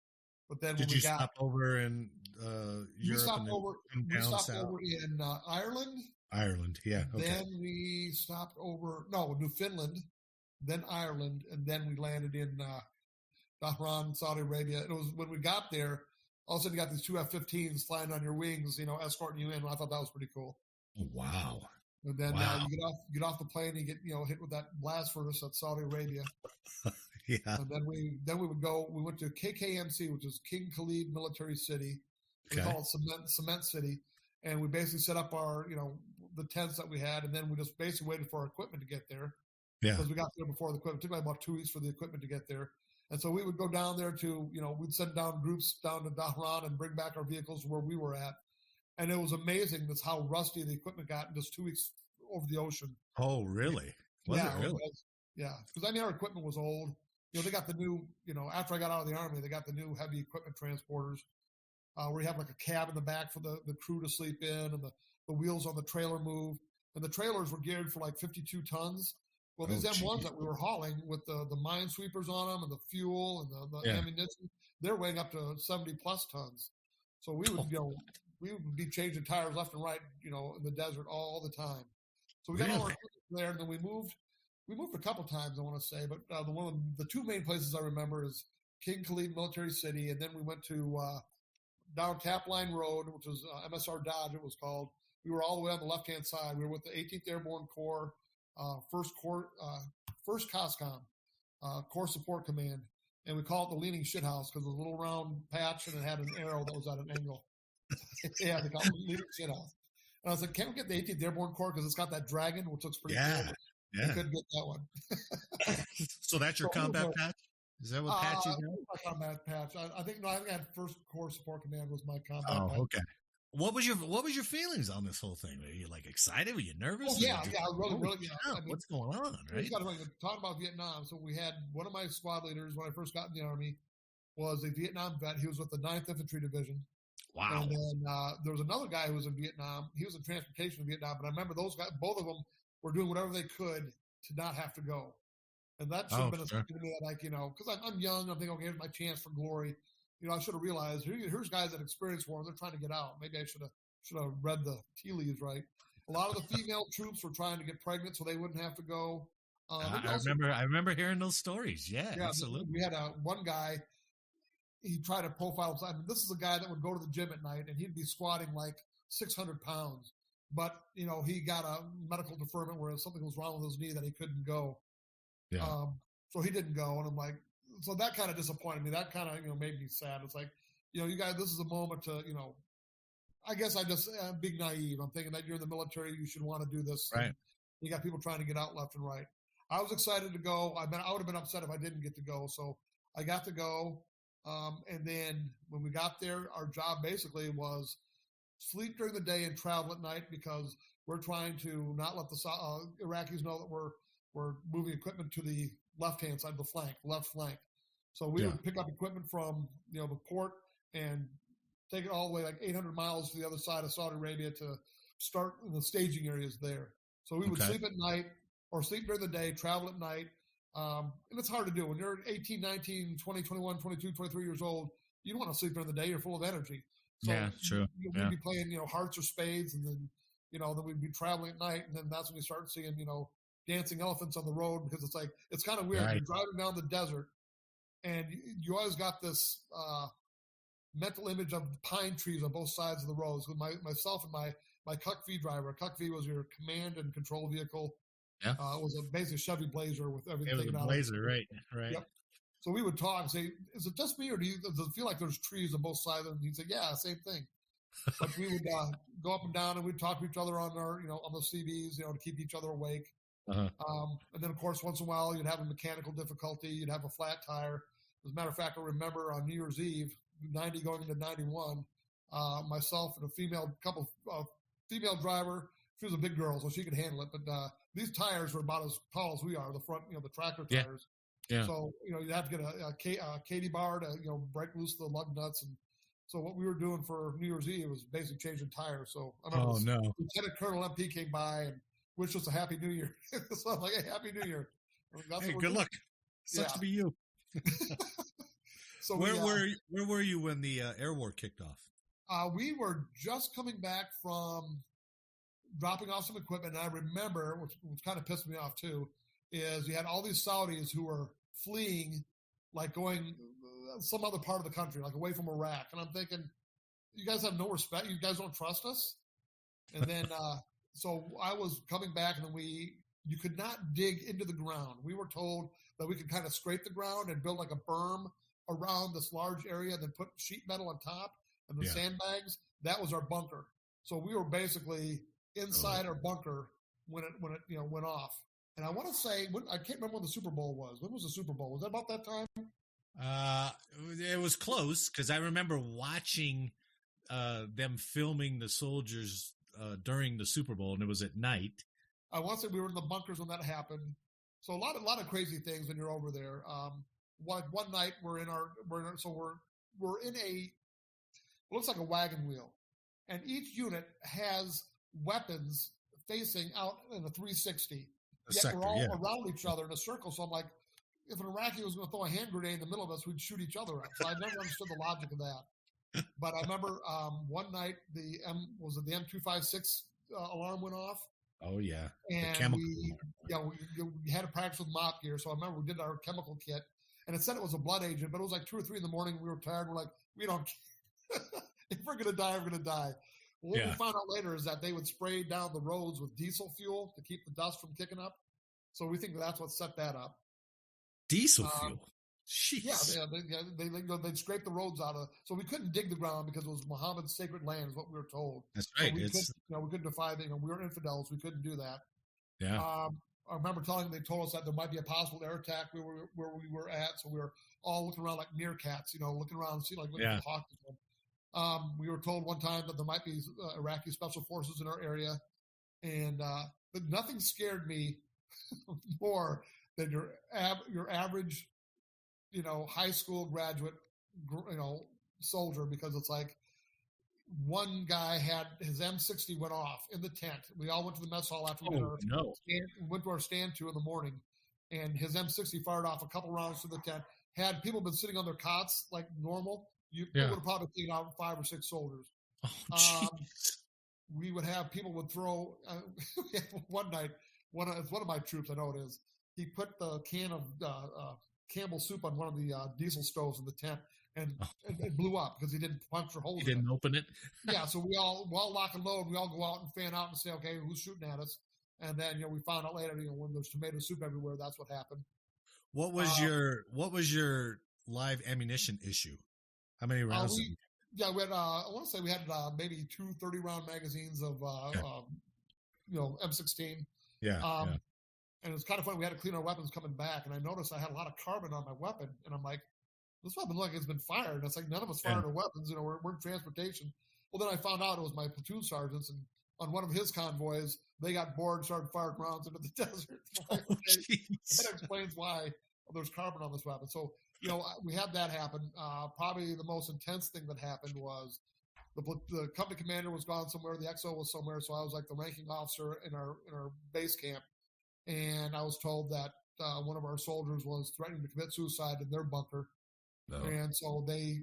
But then did you stop over in Europe? We stopped over in Ireland. Ireland, yeah. Okay. Then we stopped over, Newfoundland, then Ireland, and then we landed in Bahrain, Saudi Arabia. It was when we got there, all of a sudden you got these 2 F-15s flying on your wings, escorting you in. I thought that was pretty cool. Oh, wow. And then you get off the plane, and you get hit with that blast furnace at Saudi Arabia. Yeah. And then we went to KKMC, which is King Khalid Military City. We call it Cement City. And we basically set up our, the tents that we had, and then we just basically waited for our equipment to get there. Yeah. Because we got there before the equipment. It took about 2 weeks for the equipment to get there. And so we would go down there to, we'd send down groups down to Bahrain and bring back our vehicles where we were at. And it was amazing that's how rusty the equipment got in just 2 weeks over the ocean. Oh, really? Was it really? Yeah. Because, our equipment was old. They got the new, after I got out of the Army, they got the new heavy equipment transporters where you have like a cab in the back for the crew to sleep in, and the wheels on the trailer move. And the trailers were geared for like 52 tons. Well, these M1s that we were hauling with the minesweepers on them and the fuel and the ammunition, they're weighing up to 70 plus tons. So we would, we would be changing tires left and right, in the desert all the time. So we got all our equipment there, and then we moved a couple times, I want to say, but the 2 main places I remember is King Khalid Military City, and then we went to down Tapline Road, which was MSR Dodge, it was called. We were all the way on the left-hand side. We were with the 18th Airborne Corps, First COSCOM, Corps Support Command, and we call it the Leaning Shit House because it was a little round patch, and it had an arrow that was at an angle. Yeah, they call it the Leaning Shit House. And I was like, can't we get the 18th Airborne Corps because it's got that dragon, which looks pretty cool. Yeah. We couldn't get that one. So that's your combat patch? Is that what patch you got? My combat patch. I think I had First Corps Support Command was my combat patch. Oh, okay. What was your feelings on this whole thing? Were you like excited? Were you nervous? Oh, yeah, really. What's going on, right? Talking about Vietnam. So we had one of my squad leaders when I first got in the Army was a Vietnam vet. He was with the 9th Infantry Division. Wow. And then there was another guy who was in Vietnam. He was in transportation in Vietnam, but I remember those guys, both of them were doing whatever they could to not have to go. And that should have been a thing to me that, because I'm young, I'm thinking, okay, here's my chance for glory. I should have realized here's guys that experience war. They're trying to get out. Maybe I should have read the tea leaves right. A lot of the female troops were trying to get pregnant so they wouldn't have to go. I remember hearing those stories. Yeah, absolutely. We had one guy. He tried to profile himself. I mean, this is a guy that would go to the gym at night and he'd be squatting like 600 pounds. But, he got a medical deferment where something was wrong with his knee that he couldn't go. Yeah. So he didn't go. And I'm like, so that kind of disappointed me. That kind of, made me sad. It's like, you guys, this is a moment to, I guess I just being naive. I'm thinking that you're in the military. You should want to do this. Right. You got people trying to get out left and right. I was excited to go. I would have been upset if I didn't get to go. So I got to go. And then when we got there, our job basically was sleep during the day and travel at night because we're trying to not let the Iraqis know that we're moving equipment to the left-hand side of the left flank. So we would pick up equipment from, the port and take it all the way like 800 miles to the other side of Saudi Arabia to start in the staging areas there. So we would sleep at night or sleep during the day, travel at night. And it's hard to do. When you're 18, 19, 20, 21, 22, 23 years old, you don't want to sleep during the day. You're full of energy. So true. We'd be playing, hearts or spades, and then, then we'd be traveling at night. And then that's when you start seeing, dancing elephants on the road, because it's kind of weird. Right. You're driving down the desert and you always got this mental image of pine trees on both sides of the roads. With myself and my Cuck V driver. Cuck V was your command and control vehicle. Yeah. It was a basic Chevy Blazer with everything. It was a Blazer, right. Yep. So we would talk and say, is it just me, or does it feel like there's trees on both sides? And he'd say, yeah, same thing. But we would go up and down, and we'd talk to each other on our, on the CVs, to keep each other awake. And then, of course, once in a while, you'd have a mechanical difficulty. You'd have a flat tire. As a matter of fact, I remember on New Year's Eve, 90 going into 91, myself and a female driver. She was a big girl, so she could handle it. But these tires were about as tall as we are, the front, the tractor tires. Yeah. So, you'd have to get a Katie bar to, break loose the lug nuts. And so what we were doing for New Year's Eve was basically changing tires. So I remember Lieutenant Colonel MP came by and wished us a Happy New Year. So I'm like, hey, Happy New Year. Hey, good luck. Sucks to be you. So where were you when the air war kicked off? We were just coming back from dropping off some equipment. And I remember, which kind of pissed me off too, is you had all these Saudis who were fleeing, like going some other part of the country, like away from Iraq. And I'm thinking, you guys have no respect. You guys don't trust us. And then, so I was coming back, and you could not dig into the ground. We were told that we could kind of scrape the ground and build like a berm around this large area, and then put sheet metal on top and the sandbags. That was our bunker. So we were basically inside our bunker when it went off. And I want to say, I can't remember when the Super Bowl was. When was the Super Bowl? Was that about that time? It was close, because I remember watching them filming the soldiers during the Super Bowl, and it was at night. I want to say we were in the bunkers when that happened. So a lot of crazy things when you're over there. One night we're in a looks like a wagon wheel, and each unit has weapons facing out in a 360. Yet we're all around each other in a circle. So I'm like, if an Iraqi was going to throw a hand grenade in the middle of us, we'd shoot each other up. So I never understood the logic of that. But I remember one night the M256 alarm went off. Oh yeah, and we had to practice with mop gear. So I remember we did our chemical kit, and it said it was a blood agent, but it was like 2 or 3 in the morning. We were tired. We're like, we don't. If we're gonna die, we're gonna die. What we found out later is that they would spray down the roads with diesel fuel to keep the dust from kicking up. So we think that's what set that up. Diesel fuel. Jeez. Yeah, they'd scrape the roads out of. So we couldn't dig the ground because it was Muhammad's sacred land, is what we were told. That's right. So we couldn't defy. We were infidels. We couldn't do that. Yeah. I remember they told us that there might be a possible air attack where we were at. So we were all looking around like meerkats, looking around and see like hawks. We were told one time that there might be Iraqi special forces in our area, and but nothing scared me more than your average, high school graduate, soldier, because it's like one guy had his M60 went off in the tent. We all went to the mess hall after went to our stand 2 in the morning, and his M60 fired off a couple rounds to the tent. Had people been sitting on their cots like normal, you would have probably taken out 5 or 6 soldiers. Oh, we would have people would throw. One night, one of my troops, I know it is. He put the can of Campbell soup on one of the diesel stoves in the tent, and it blew up because he didn't puncture holes. He didn't open it. Yeah, so we all lock and load. We all go out and fan out and say, okay, who's shooting at us? And then we found out later, when there's tomato soup everywhere, that's what happened. What was your live ammunition issue? How many rounds? We had. I want to say we had maybe 2 30-round magazines of M16. Yeah. And it's kind of funny. We had to clean our weapons coming back, and I noticed I had a lot of carbon on my weapon, and I'm like, this weapon looks like it's been fired. And it's like none of us fired our weapons. We're in transportation. Well, then I found out it was my platoon sergeants, and on one of his convoys, they got bored and started firing rounds into the desert. That explains why there's carbon on this weapon. So, we had that happen. Probably the most intense thing that happened was The company commander was gone somewhere. The XO was somewhere. So I was like the ranking officer in our base camp. And I was told that one of our soldiers was threatening to commit suicide in their bunker. No. And so they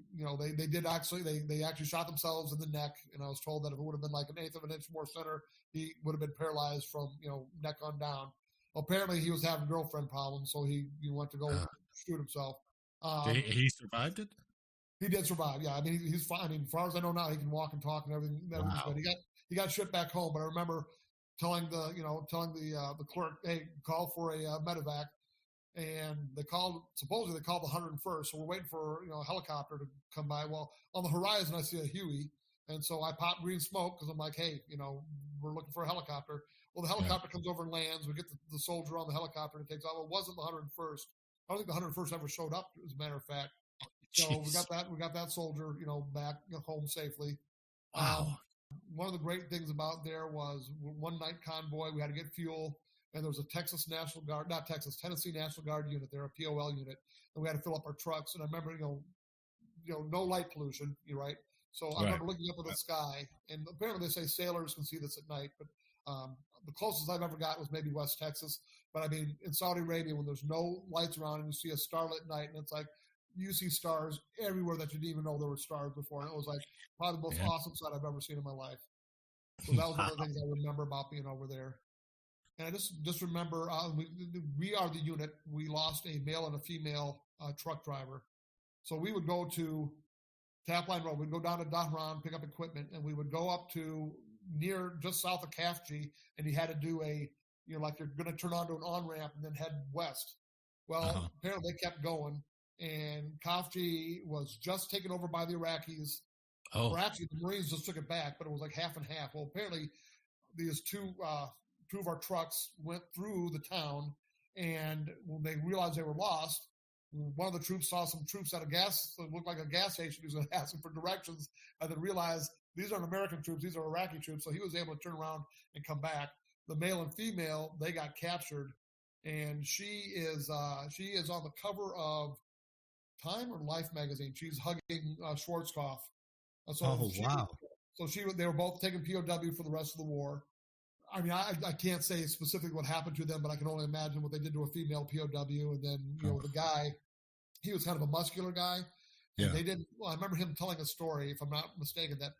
did actually, they actually shot themselves in the neck. And I was told that if it would have been like an eighth of an inch more center, he would have been paralyzed from, neck on down. Apparently he was having girlfriend problems. So he went to go shoot himself. He survived it? He did survive. Yeah. I mean, he's fine. I mean, as far as I know now, he can walk and talk and everything. Wow. But he got shipped back home. But I remember telling the clerk, hey, call for a medevac. And supposedly they called the 101st. So we're waiting for, a helicopter to come by. Well, on the horizon, I see a Huey. And so I pop green smoke because I'm like, hey, we're looking for a helicopter. Well, the helicopter comes over and lands. We get the soldier on the helicopter and it takes off. Well, it wasn't the 101st. I don't think the 101st ever showed up, as a matter of fact. So we got that soldier, back home safely. Wow. One of the great things about there was one night convoy. We had to get fuel. And there was a Tennessee National Guard unit there, a POL unit, and we had to fill up our trucks. And I remember, no light pollution, right? So I remember looking up at the sky, and apparently they say sailors can see this at night, but the closest I've ever got was maybe West Texas. But I mean, in Saudi Arabia, when there's no lights around and you see a starlit night, and it's like you see stars everywhere that you didn't even know there were stars before. And it was like probably the most awesome sight I've ever seen in my life. So that was one of the things I remember about being over there. And I just remember we are the unit. We lost a male and a female truck driver. So we would go to Tapline Road. We'd go down to Dahran, pick up equipment, and we would go up to near just south of Kafji, and you had to do like you're going to turn onto an on-ramp and then head west. Well, apparently they kept going, and Kafji was just taken over by the Iraqis. Oh. Or actually, the Marines just took it back, but it was like half and half. Well, apparently these two of our trucks went through the town, and when they realized they were lost, one of the troops saw some troops at it looked like a gas station. He was asking for directions, and then realized these aren't American troops, these are Iraqi troops. So he was able to turn around and come back. The male and female, they got captured, and she is on the cover of Time or Life magazine. She's hugging Schwarzkopf. Wow. So they were both taken POW for the rest of the war. I mean, I can't say specifically what happened to them, but I can only imagine what they did to a female POW. And then, the guy, he was kind of a muscular guy. And they didn't, I remember him telling a story, if I'm not mistaken, that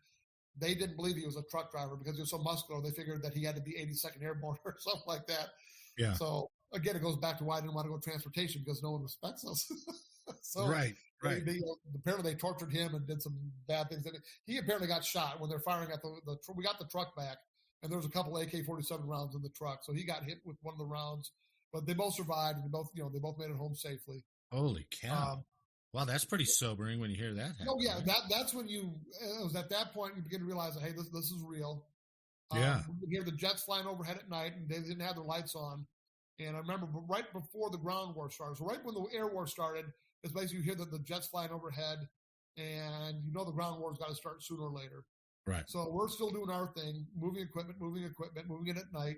they didn't believe he was a truck driver because he was so muscular. They figured that he had to be 82nd Airborne or something like that. Yeah. So again, it goes back to why I didn't want to go transportation, because no one respects us. So right. Apparently they tortured him and did some bad things. He apparently got shot when they're firing at we got the truck back. And there was a couple of AK-47 rounds in the truck. So he got hit with one of the rounds, but they both survived, and they both made it home safely. Holy cow. Wow, that's pretty sobering when you hear that happen. Oh, yeah, right? That's when it was at that point you begin to realize that, hey, this is real. Yeah. We could hear the jets flying overhead at night, and they didn't have their lights on. And I remember right before the ground war started, so right when the air war started, it's basically you hear the jets flying overhead, and the ground war's got to start sooner or later. Right. So we're still doing our thing, moving equipment, moving it at night.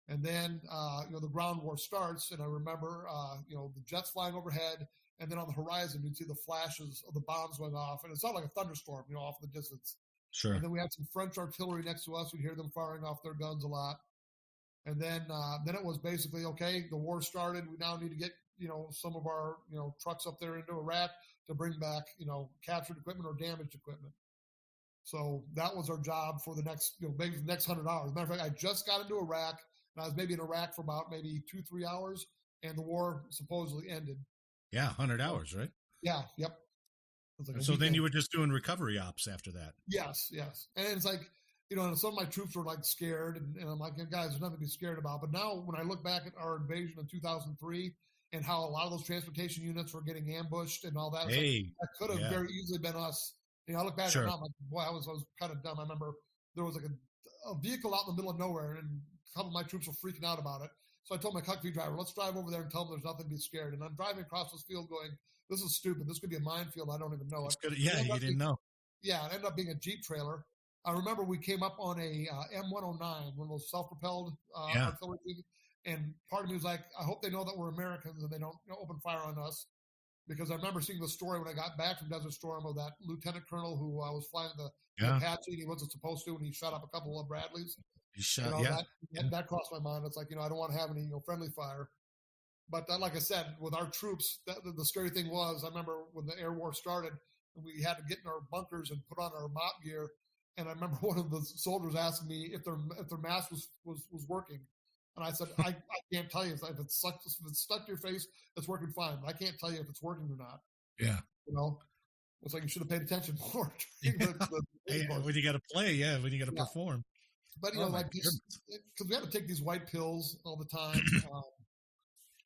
And then, the ground war starts. And I remember, the jets flying overhead. And then on the horizon, you'd see the flashes of the bombs going off. And it's not like a thunderstorm, off in the distance. Sure. And then we had some French artillery next to us. We'd hear them firing off their guns a lot. And then it was basically, okay, the war started. We now need to get, some of our, trucks up there into Iraq to bring back, captured equipment or damaged equipment. So that was our job for the next, maybe the next 100 hours. As a matter of fact, I just got into Iraq, and I was maybe in Iraq for about maybe 2-3 hours, and the war supposedly ended. Yeah, 100 hours, right? Yeah, yep. Like so then you were just doing recovery ops after that. Yes. And it's like, and some of my troops were like scared, and I'm like, guys, there's nothing to be scared about. But now when I look back at our invasion in 2003 and how a lot of those transportation units were getting ambushed and all that, that could have very easily been us. I look back and I'm like, boy, I was kind of dumb. I remember there was like a vehicle out in the middle of nowhere, and a couple of my troops were freaking out about it. So I told my Huckabee driver, let's drive over there and tell them there's nothing to be scared. And I'm driving across this field going, this is stupid. This could be a minefield. I don't even know it. You didn't know. Yeah, it ended up being a Jeep trailer. I remember we came up on a M109, one of those self-propelled artillery, and part of me was like, I hope they know that we're Americans and they don't open fire on us. because I remember seeing the story when I got back from Desert Storm of that lieutenant colonel who was flying the Apache and he wasn't supposed to, and he shot up a couple of Bradleys. He shot, that crossed my mind. It's like, I don't want to have any friendly fire. But like I said, with our troops, the scary thing was, I remember when the air war started, we had to get in our bunkers and put on our mop gear. And I remember one of the soldiers asking me if their mask was working. And I said, I can't tell you. If it's stuck to your face, it's working fine. But I can't tell you if it's working or not. Yeah. It's like you should have paid attention more. When you got to play, when you got to perform. But, because we had to take these white pills all the time.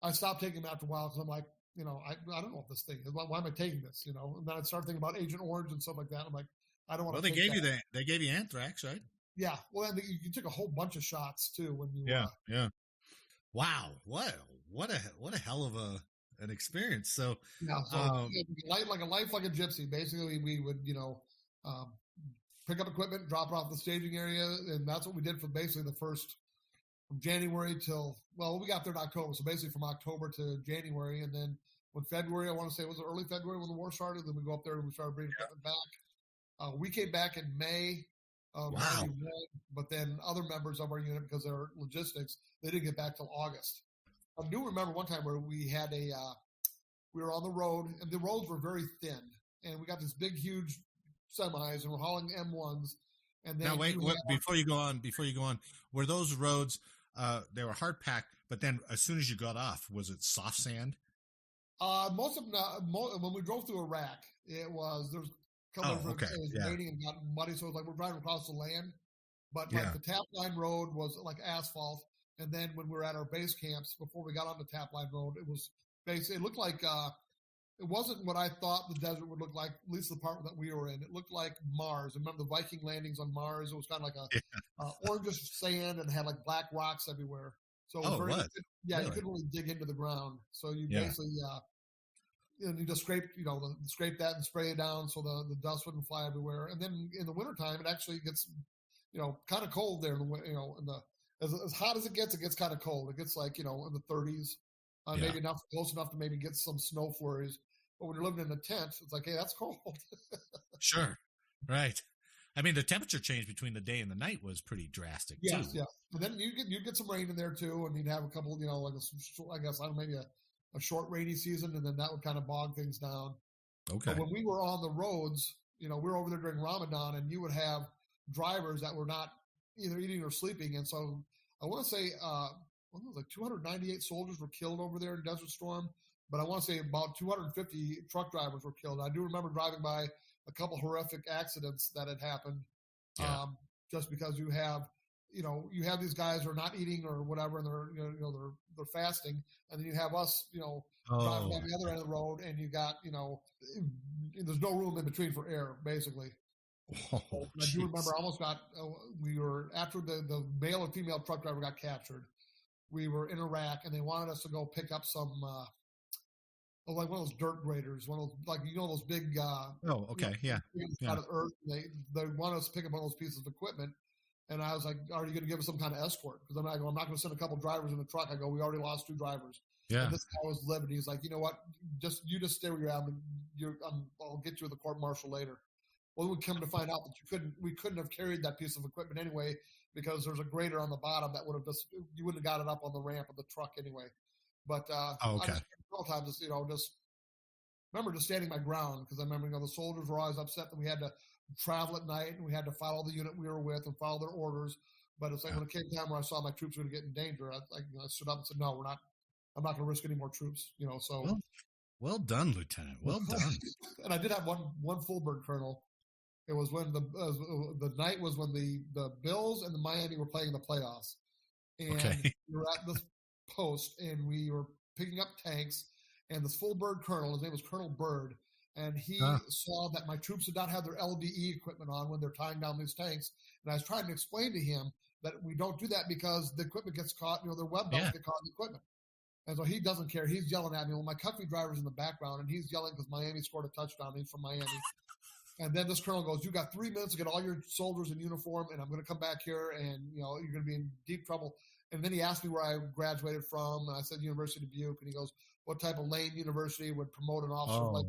I stopped taking them after a while because I'm like, I don't know what this thing is. Why am I taking this? And then I started thinking about Agent Orange and stuff like that. I'm like, I don't want to. Well, they gave you anthrax, right? Yeah. Well, and you took a whole bunch of shots too when you. Yeah. Wow. What a hell of an experience. So like a life like a gypsy. Basically, we would pick up equipment, drop it off the staging area, and that's what we did for basically the first. From January till, we got there in October. So basically from October to January. And then when February, I want to say it was early February when the war started, then we go up there and we started bringing equipment back. We came back in May of 91, but then other members of our unit, because of their logistics, they didn't get back till August. I do remember one time where we had we were on the road and the roads were very thin. And we got this big, huge semis and we're hauling M1s. And then before you go on, were those roads, they were hard packed, but then as soon as you got off, was it soft sand? Most of them, when we drove through Iraq, it was, there's a couple of it was raining and got muddy. So it was like we're driving across the land, but like the Tap Line Road was like asphalt. And then when we were at our base camps, before we got on the Tap Line Road, it was basically, it looked like, it wasn't what I thought the desert would look like, at least the part that we were in. It looked like Mars. Remember the Viking landings on Mars? It was kind of like a orangish sand and had like black rocks everywhere. So it was you couldn't really dig into the ground. So you basically, you just scrape that and spray it down so the dust wouldn't fly everywhere. And then in the wintertime, it actually gets, kind of cold there. As hot as it gets kind of cold. It gets like, in the 30s. Maybe close enough to maybe get some snow flurries. But when you're living in a tent, it's like, hey, that's cold. Sure. Right. I mean, the temperature change between the day and the night was pretty drastic, too. Yeah. And then you'd get some rain in there, too, and you'd have a couple, maybe a short rainy season, and then that would kind of bog things down. Okay. But when we were on the roads, we were over there during Ramadan, and you would have drivers that were not either eating or sleeping. And so I want to say it was like 298 soldiers were killed over there in Desert Storm. But I want to say about 250 truck drivers were killed. I do remember driving by a couple horrific accidents that had happened, just because you have these guys who are not eating or whatever, and they're fasting, and then you have us, driving down the other end of the road, and you got, there's no room in between for air, basically. I do remember I almost got, we were, after the male and female truck driver got captured, we were in Iraq, and they wanted us to go pick up some, like one of those dirt graders, one of those, like, those big, out of the earth. They wanted us to pick up one of those pieces of equipment. And I was like, are you going to give us some kind of escort? Because I'm not going to send a couple drivers in the truck. I go, we already lost 2 drivers. Yeah. And this guy was livid. He's like, you know what? You just stay where you're at. I'll get you to the court martial later. Well, we come to find out that we couldn't have carried that piece of equipment anyway, because there's a grader on the bottom that would have you wouldn't have got it up on the ramp of the truck anyway. But I just sometimes, just remember just standing my ground, because I remember, the soldiers were always upset that we had to travel at night and we had to follow the unit we were with and follow their orders. But it's like when it came time where I saw my troops were going to get in danger, I stood up and said, no, I'm not going to risk any more troops, so. Well done, Lieutenant. Well done. And I did have one full bird, Colonel. It was when the night was when the Bills and the Miami were playing the playoffs. And we were at this post and we were picking up tanks, and this full bird colonel, his name was Colonel Bird, and he saw that my troops did not have their LBE equipment on when they're tying down these tanks. And I was trying to explain to him that we don't do that because the equipment gets caught, their web belts get caught in the equipment. And so he doesn't care. He's yelling at me. Well, my country driver's in the background, and he's yelling because Miami scored a touchdown. He's from Miami. And then this colonel goes, "You got 3 minutes to get all your soldiers in uniform, and I'm going to come back here, and you're going to be in deep trouble." And then he asked me where I graduated from, and I said University of Dubuque, and he goes, "What type of lane university would promote an officer like?"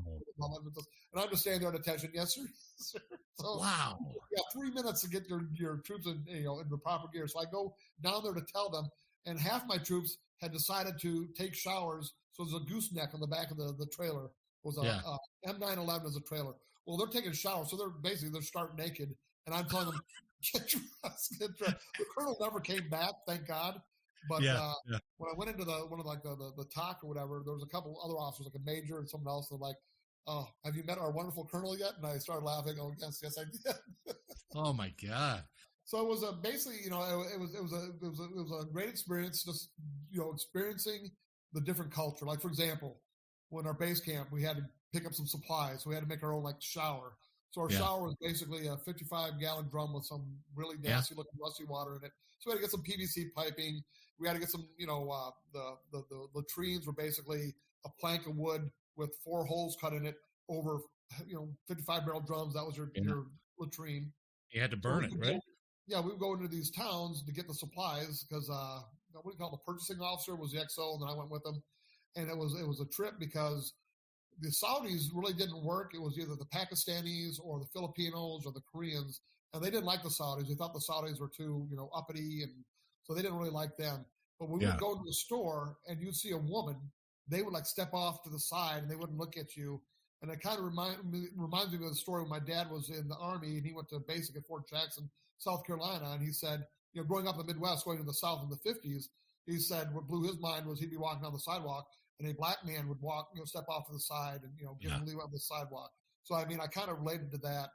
And I'm just standing there at attention. "Yes, sir." Yes, sir. So, wow. Yeah, 3 minutes to get your troops in in the proper gear. So I go down there to tell them, and half my troops had decided to take showers. So there's a gooseneck on the back of the trailer. It was a M911 as a trailer. Well, they're taking showers, so they're stark naked, and I'm telling them, "Get dressed, get dressed." The colonel never came back, thank God. But when I went into the talk or whatever, there was a couple other officers, like a major and someone else. They're like, "Oh, have you met our wonderful colonel yet?" And I started laughing. "Oh, yes, I did." Oh my God! So it was basically, it was a great experience, just experiencing the different culture. Like, for example, when our base camp, we had to pick up some supplies. So we had to make our own shower. So our shower was basically a 55-gallon drum with some really nasty looking rusty water in it. So we had to get some PVC piping. We had to get some, the latrines were basically a plank of wood with 4 holes cut in it over, 55-barrel drums. That was your latrine. You had to burn it, right? We would go into these towns to get the supplies because what do you call the purchasing officer was the XO, and then I went with them. And it was a trip because the Saudis really didn't work. It was either the Pakistanis or the Filipinos or the Koreans, and they didn't like the Saudis. They thought the Saudis were too, uppity, and so they didn't really like them. But when we would go to the store and you'd see a woman, they would step off to the side and they wouldn't look at you. And it kind of reminds me of the story when my dad was in the Army and he went to basic at Fort Jackson, South Carolina, and he said, growing up in the Midwest, going to the South in the 50s, he said what blew his mind was he'd be walking down the sidewalk and a black man would walk, step off to the side and, give him leave on the sidewalk. So, I kind of related to that.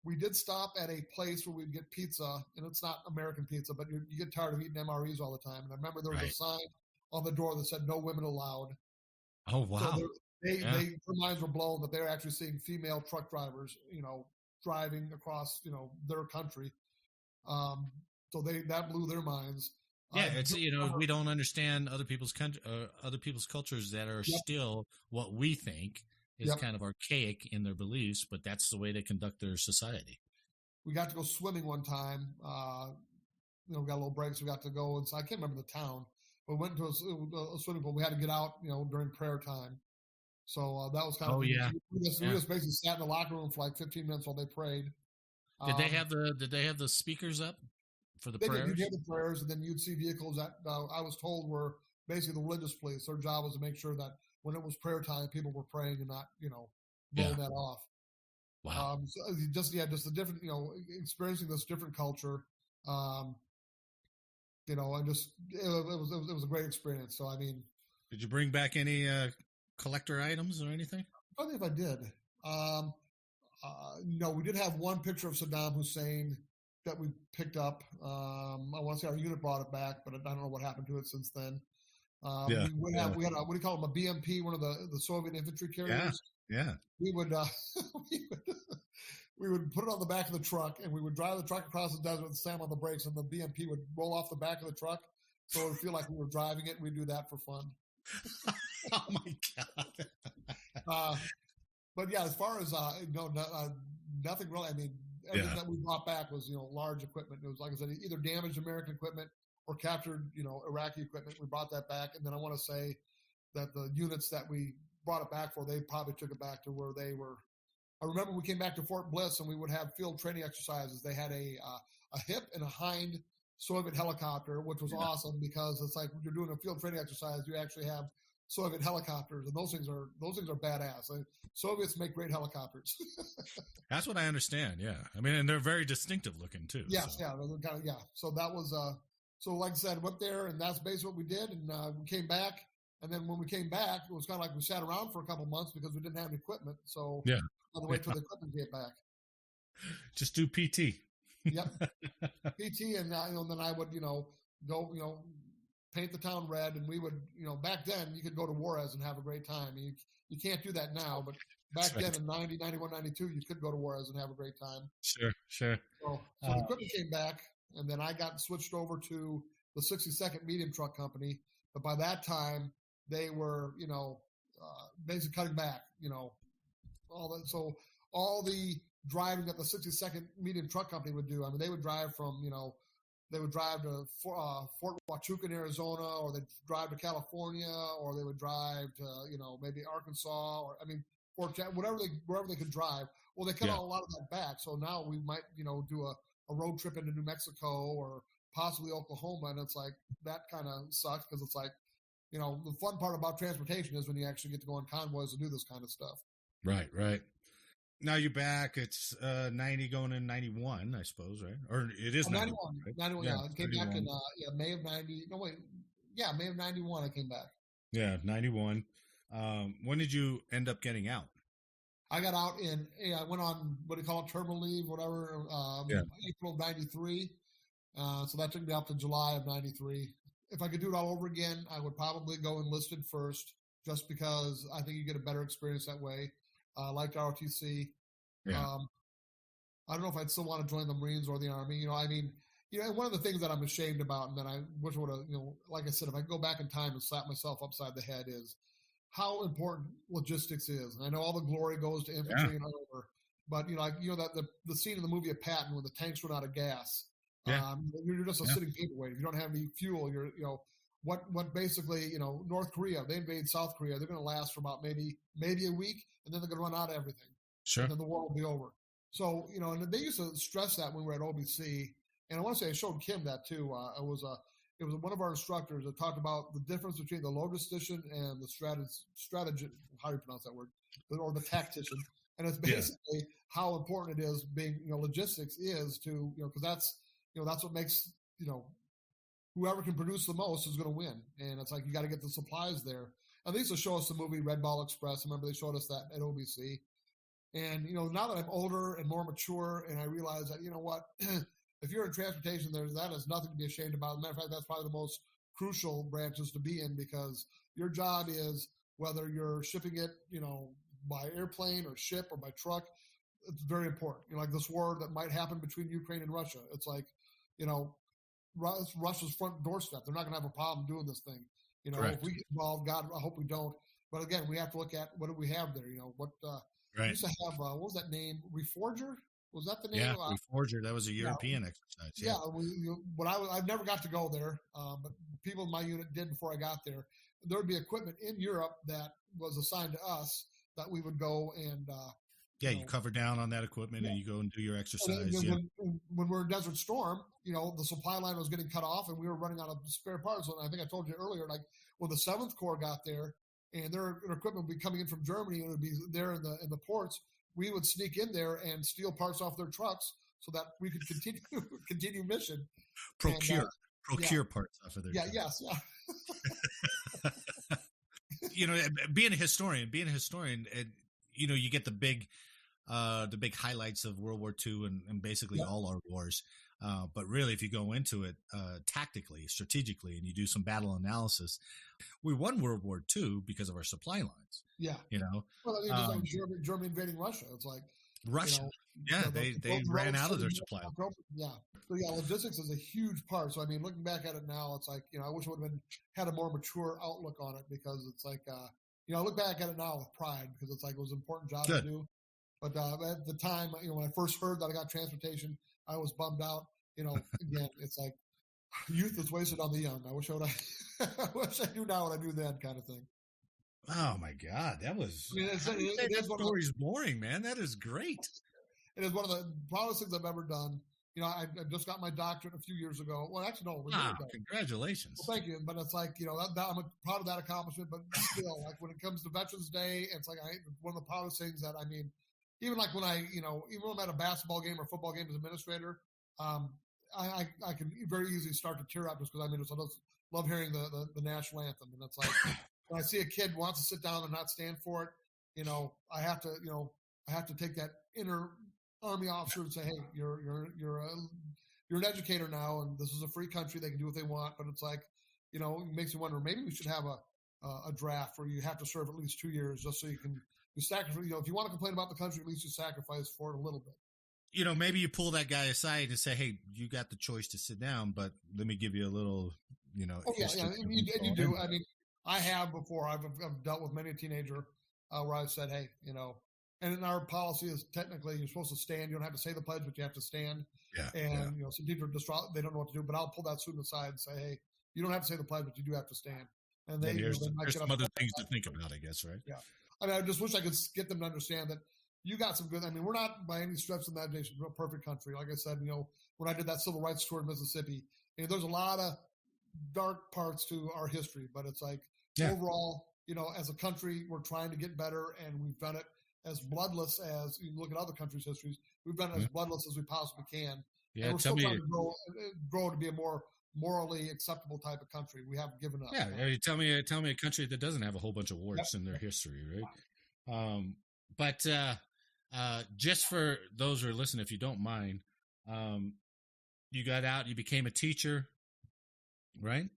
We did stop at a place where we'd get pizza, and it's not American pizza, but you get tired of eating MREs all the time. And I remember there was a sign on the door that said "No women allowed." Oh, wow. So their minds were blown that they're actually seeing female truck drivers, driving across, their country. So that blew their minds. Yeah, it's we don't understand other people's cultures that are still what we think is kind of archaic in their beliefs, but that's the way they conduct their society. We got to go swimming one time. We got a little breaks. We got to go, and so I can't remember the town, but we went to a swimming pool. We had to get out, during prayer time. So that was kind of we just basically sat in the locker room for 15 minutes while they prayed. Did they have the speakers up for the prayers? You'd hear the prayers, and then you'd see vehicles that I was told were basically the religious police. Their job was to make sure that when it was prayer time, people were praying and not, blowing that off. Wow. So just the different, experiencing this different culture, and just it was a great experience. So did you bring back any collector items or anything? I don't think if I did. No, we did have one picture of Saddam Hussein that we picked up. I want to say our unit brought it back, but I don't know what happened to it since then. We had what do you call them, a BMP, one of the Soviet infantry carriers. Yeah. We would we would put it on the back of the truck, and we would drive the truck across the desert and slam on the brakes, and the BMP would roll off the back of the truck, so it would feel like we were driving it. We'd do that for fun. Oh my God! But yeah, as far as nothing really. Everything that we brought back was large equipment. It was, like I said, either damaged American equipment or captured Iraqi equipment. We brought that back, and then I want to say that the units that we brought it back for, they probably took it back to where they were. I remember we came back to Fort Bliss and we would have field training exercises. They had a hip and a hind Soviet helicopter, which was awesome because it's like when you're doing a field training exercise, you actually have Soviet helicopters, and those things are badass. Soviets make great helicopters. That's what I understand. Yeah, and they're very distinctive looking too. Yes, so. So that was so like I said, went there, and that's basically what we did, and we came back. And then when we came back, it was kind of like we sat around for a couple months because we didn't have any equipment. So we had to wait till the equipment get back. Just do PT. Yep, PT, and then I would go paint the town red, and we would back then you could go to Juarez and have a great time. You can't do that now, but back then in 90, 91, 92, you could go to Juarez and have a great time. Sure. So the equipment came back, and then I got switched over to the 62nd Medium Truck Company. But by that time, they were, basically cutting back, all that. So all the driving that the 62nd Medium Truck Company would do. I mean, they would drive from, they would drive to Fort Huachuca in Arizona, or they'd drive to California, or they would drive to, maybe Arkansas, or, I mean, wherever they could drive. Well, they cut a lot of that back. So now we might, do a road trip into New Mexico or possibly Oklahoma. And it's like, that kind of sucks because it's like, the fun part about transportation is when you actually get to go on convoys and do this kind of stuff. Right. Now you're back. It's 90 going in 91, I suppose, right? Or it is 91. 91, right? yeah. I came back in May of 90. No, wait. Yeah, May of 91 I came back. Yeah, 91. When did you end up getting out? I got out I went on, what do you call it, terminal leave, whatever, April of 93. So that took me up to July of 93. If I could do it all over again, I would probably go enlisted first, just because I think you get a better experience that way. I liked ROTC. Yeah. I don't know if I'd still want to join the Marines or the Army. One of the things that I'm ashamed about, and that I wish I would have, like I said, if I go back in time and slap myself upside the head, is how important logistics is. And I know all the glory goes to infantry and over, but that the scene in the movie of Patton when the tanks run out of gas. Yeah. You're just a sitting paperweight. If you don't have any fuel, you're what basically North Korea, they invade South Korea, they're going to last for about maybe a week, and then they're going to run out of everything. Sure. And then the war will be over. So and they used to stress that when we were at OBC, and I want to say I showed Kim that too. It was one of our instructors that talked about the difference between the logistician and the strategist. How do you pronounce that word? Or the tactician. And it's basically how important it is being, logistics is to, because that's what makes, whoever can produce the most is going to win. And it's like, you got to get the supplies there. And they used to show us the movie Red Ball Express. I remember they showed us that at OBC. And, now that I'm older and more mature, and I realize that, what, if you're in transportation, that is nothing to be ashamed about. As a matter of fact, that's probably the most crucial branches to be in, because your job is, whether you're shipping it, by airplane or ship or by truck, it's very important. Like this war that might happen between Ukraine and Russia. It's like, Russia's front doorstep. They're not going to have a problem doing this thing. If we get involved, God, I hope we don't. But again, we have to look at what do we have there. We used to have, what was that name? Reforger? Was that the name? Yeah, Reforger. That was a European exercise. Yeah. I never got to go there, but people in my unit did before I got there. There would be equipment in Europe that was assigned to us that we would go and you cover down on that equipment and you go and do your exercise. When we're in Desert Storm, the supply line was getting cut off and we were running out of spare parts. And I think I told you earlier, like when the 7th Corps got there and their equipment would be coming in from Germany and it would be there in the ports, we would sneak in there and steal parts off their trucks so that we could continue mission. Procure parts off of their trucks. Yes. Being a historian, and you get the big highlights of World War II and basically all our wars. But really, if you go into it tactically, strategically, and you do some battle analysis, we won World War II because of our supply lines. Yeah. Well, I mean, Germany invading Russia. It's like Russia. They ran out of their supply. Yeah. So logistics is a huge part. So I mean, looking back at it now, it's like I wish I would have had a more mature outlook on it, because it's like I look back at it now with pride, because it's like it was an important job to do. But at the time, when I first heard that I got transportation, I was bummed out. Again, it's like youth is wasted on the young. I wish I knew now what I knew then, kind of thing. Oh my God, that was. That story's boring, man. That is great. It is one of the proudest things I've ever done. I just got my doctorate a few years ago. Well, actually, no. Congratulations. Well, thank you. But it's like, I'm proud of that accomplishment. But still, like when it comes to Veterans Day, it's like one of the proudest things that, I mean, even like when even when I'm at a basketball game or football game as administrator, I can very easily start to tear up just because I just love hearing the national anthem. And it's like when I see a kid wants to sit down and not stand for it, I have to take that inner Army officer and say, hey, you're an educator now, and this is a free country. They can do what they want. But it's like, it makes me wonder, maybe we should have a draft where you have to serve at least 2 years just so you sacrifice. If you want to complain about the country, at least you sacrifice for it a little bit. Maybe you pull that guy aside and say, hey, you got the choice to sit down, but let me give you a little, Oh, yeah. You do. I mean, I have before. I've dealt with many a teenager where I've said, hey, And in our policy is technically you're supposed to stand. You don't have to say the pledge, but you have to stand. Yeah. And, you know, some teachers are distraught. They don't know what to do, but I'll pull that student aside and say, hey, you don't have to say the pledge, but you do have to stand. And they, there's there's some other things to think about, I guess, right? Yeah. I mean, I just wish I could get them to understand that you got some good. I mean, we're not by any stretch of the imagination a perfect country. Like I said, you know, when I did that civil rights tour in Mississippi, you know, there's a lot of dark parts to our history, but it's like overall, you know, as a country, we're trying to get better, and we've done it as bloodless as you look at other countries' histories. We've done it as bloodless as we possibly can. Yeah, and we're still trying to grow to be a more morally acceptable type of country. We haven't given up. Yeah, you tell me a country that doesn't have a whole bunch of wars in their history, right? But just for those who are listening, if you don't mind, you got out, you became a teacher, right?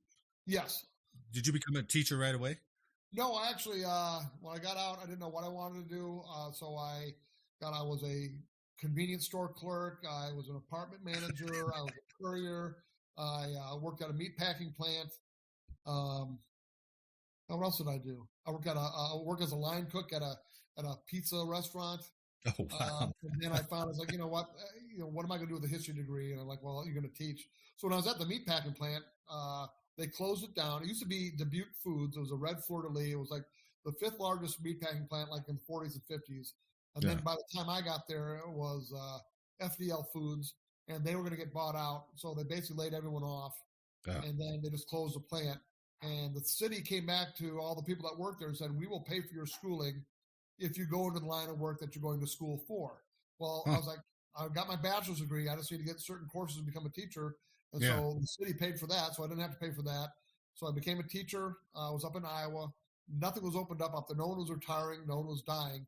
Yes. Did you become a teacher right away? No, actually, when I got out, I didn't know what I wanted to do. So I was a convenience store clerk. I was an apartment manager. I was a courier. I worked at a meat packing plant. What else did I do? I worked as a line cook at a pizza restaurant. Oh, wow. And then I found, I was like, you know what am I going to do with a history degree? And I'm like, well, you're going to teach. So when I was at the meat packing plant, they closed it down. It used to be Dubuque Foods. It was a red fleur-de-lis. It was like the 5th largest meat packing plant, like in the 40s and 50s. And then by the time I got there, it was FDL Foods, and they were going to get bought out. So they basically laid everyone off, and then they just closed the plant. And the city came back to all the people that worked there and said, we will pay for your schooling if you go into the line of work that you're going to school for. Well, I was like, I got my bachelor's degree. I just need to get certain courses and become a teacher. And so the city paid for that, so I didn't have to pay for that. So I became a teacher. I was up in Iowa. Nothing was opened up there. No one was retiring. No one was dying.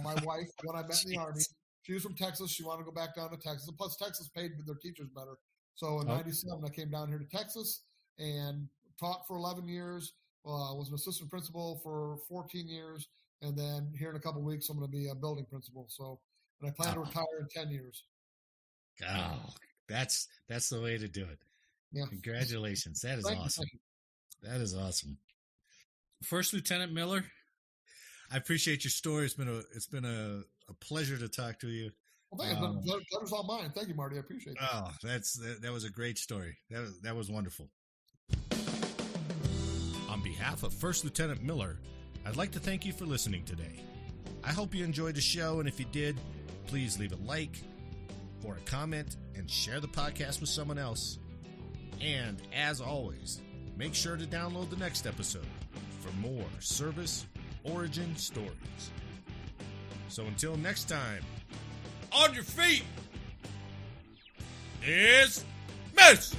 My wife, when I met in the Army, she was from Texas. She wanted to go back down to Texas. And plus, Texas paid their teachers better. So in 97, I came down here to Texas and taught for 11 years. Was an assistant principal for 14 years. And then here in a couple of weeks, I'm going to be a building principal. So, and I plan to retire in 10 years. Oh, that's the way to do it. Yeah. Congratulations. That is awesome. That is awesome. First Lieutenant Miller, I appreciate your story. It's been a pleasure to talk to you. Well, thank you. That was all mine. Thank you, Marty. I appreciate it. Oh, that was a great story. That was wonderful. On behalf of First Lieutenant Miller, I'd like to thank you for listening today. I hope you enjoyed the show, and if you did, please leave a like or a comment and share the podcast with someone else. And as always, make sure to download the next episode for more service origin stories. So until next time, on your feet is Miss!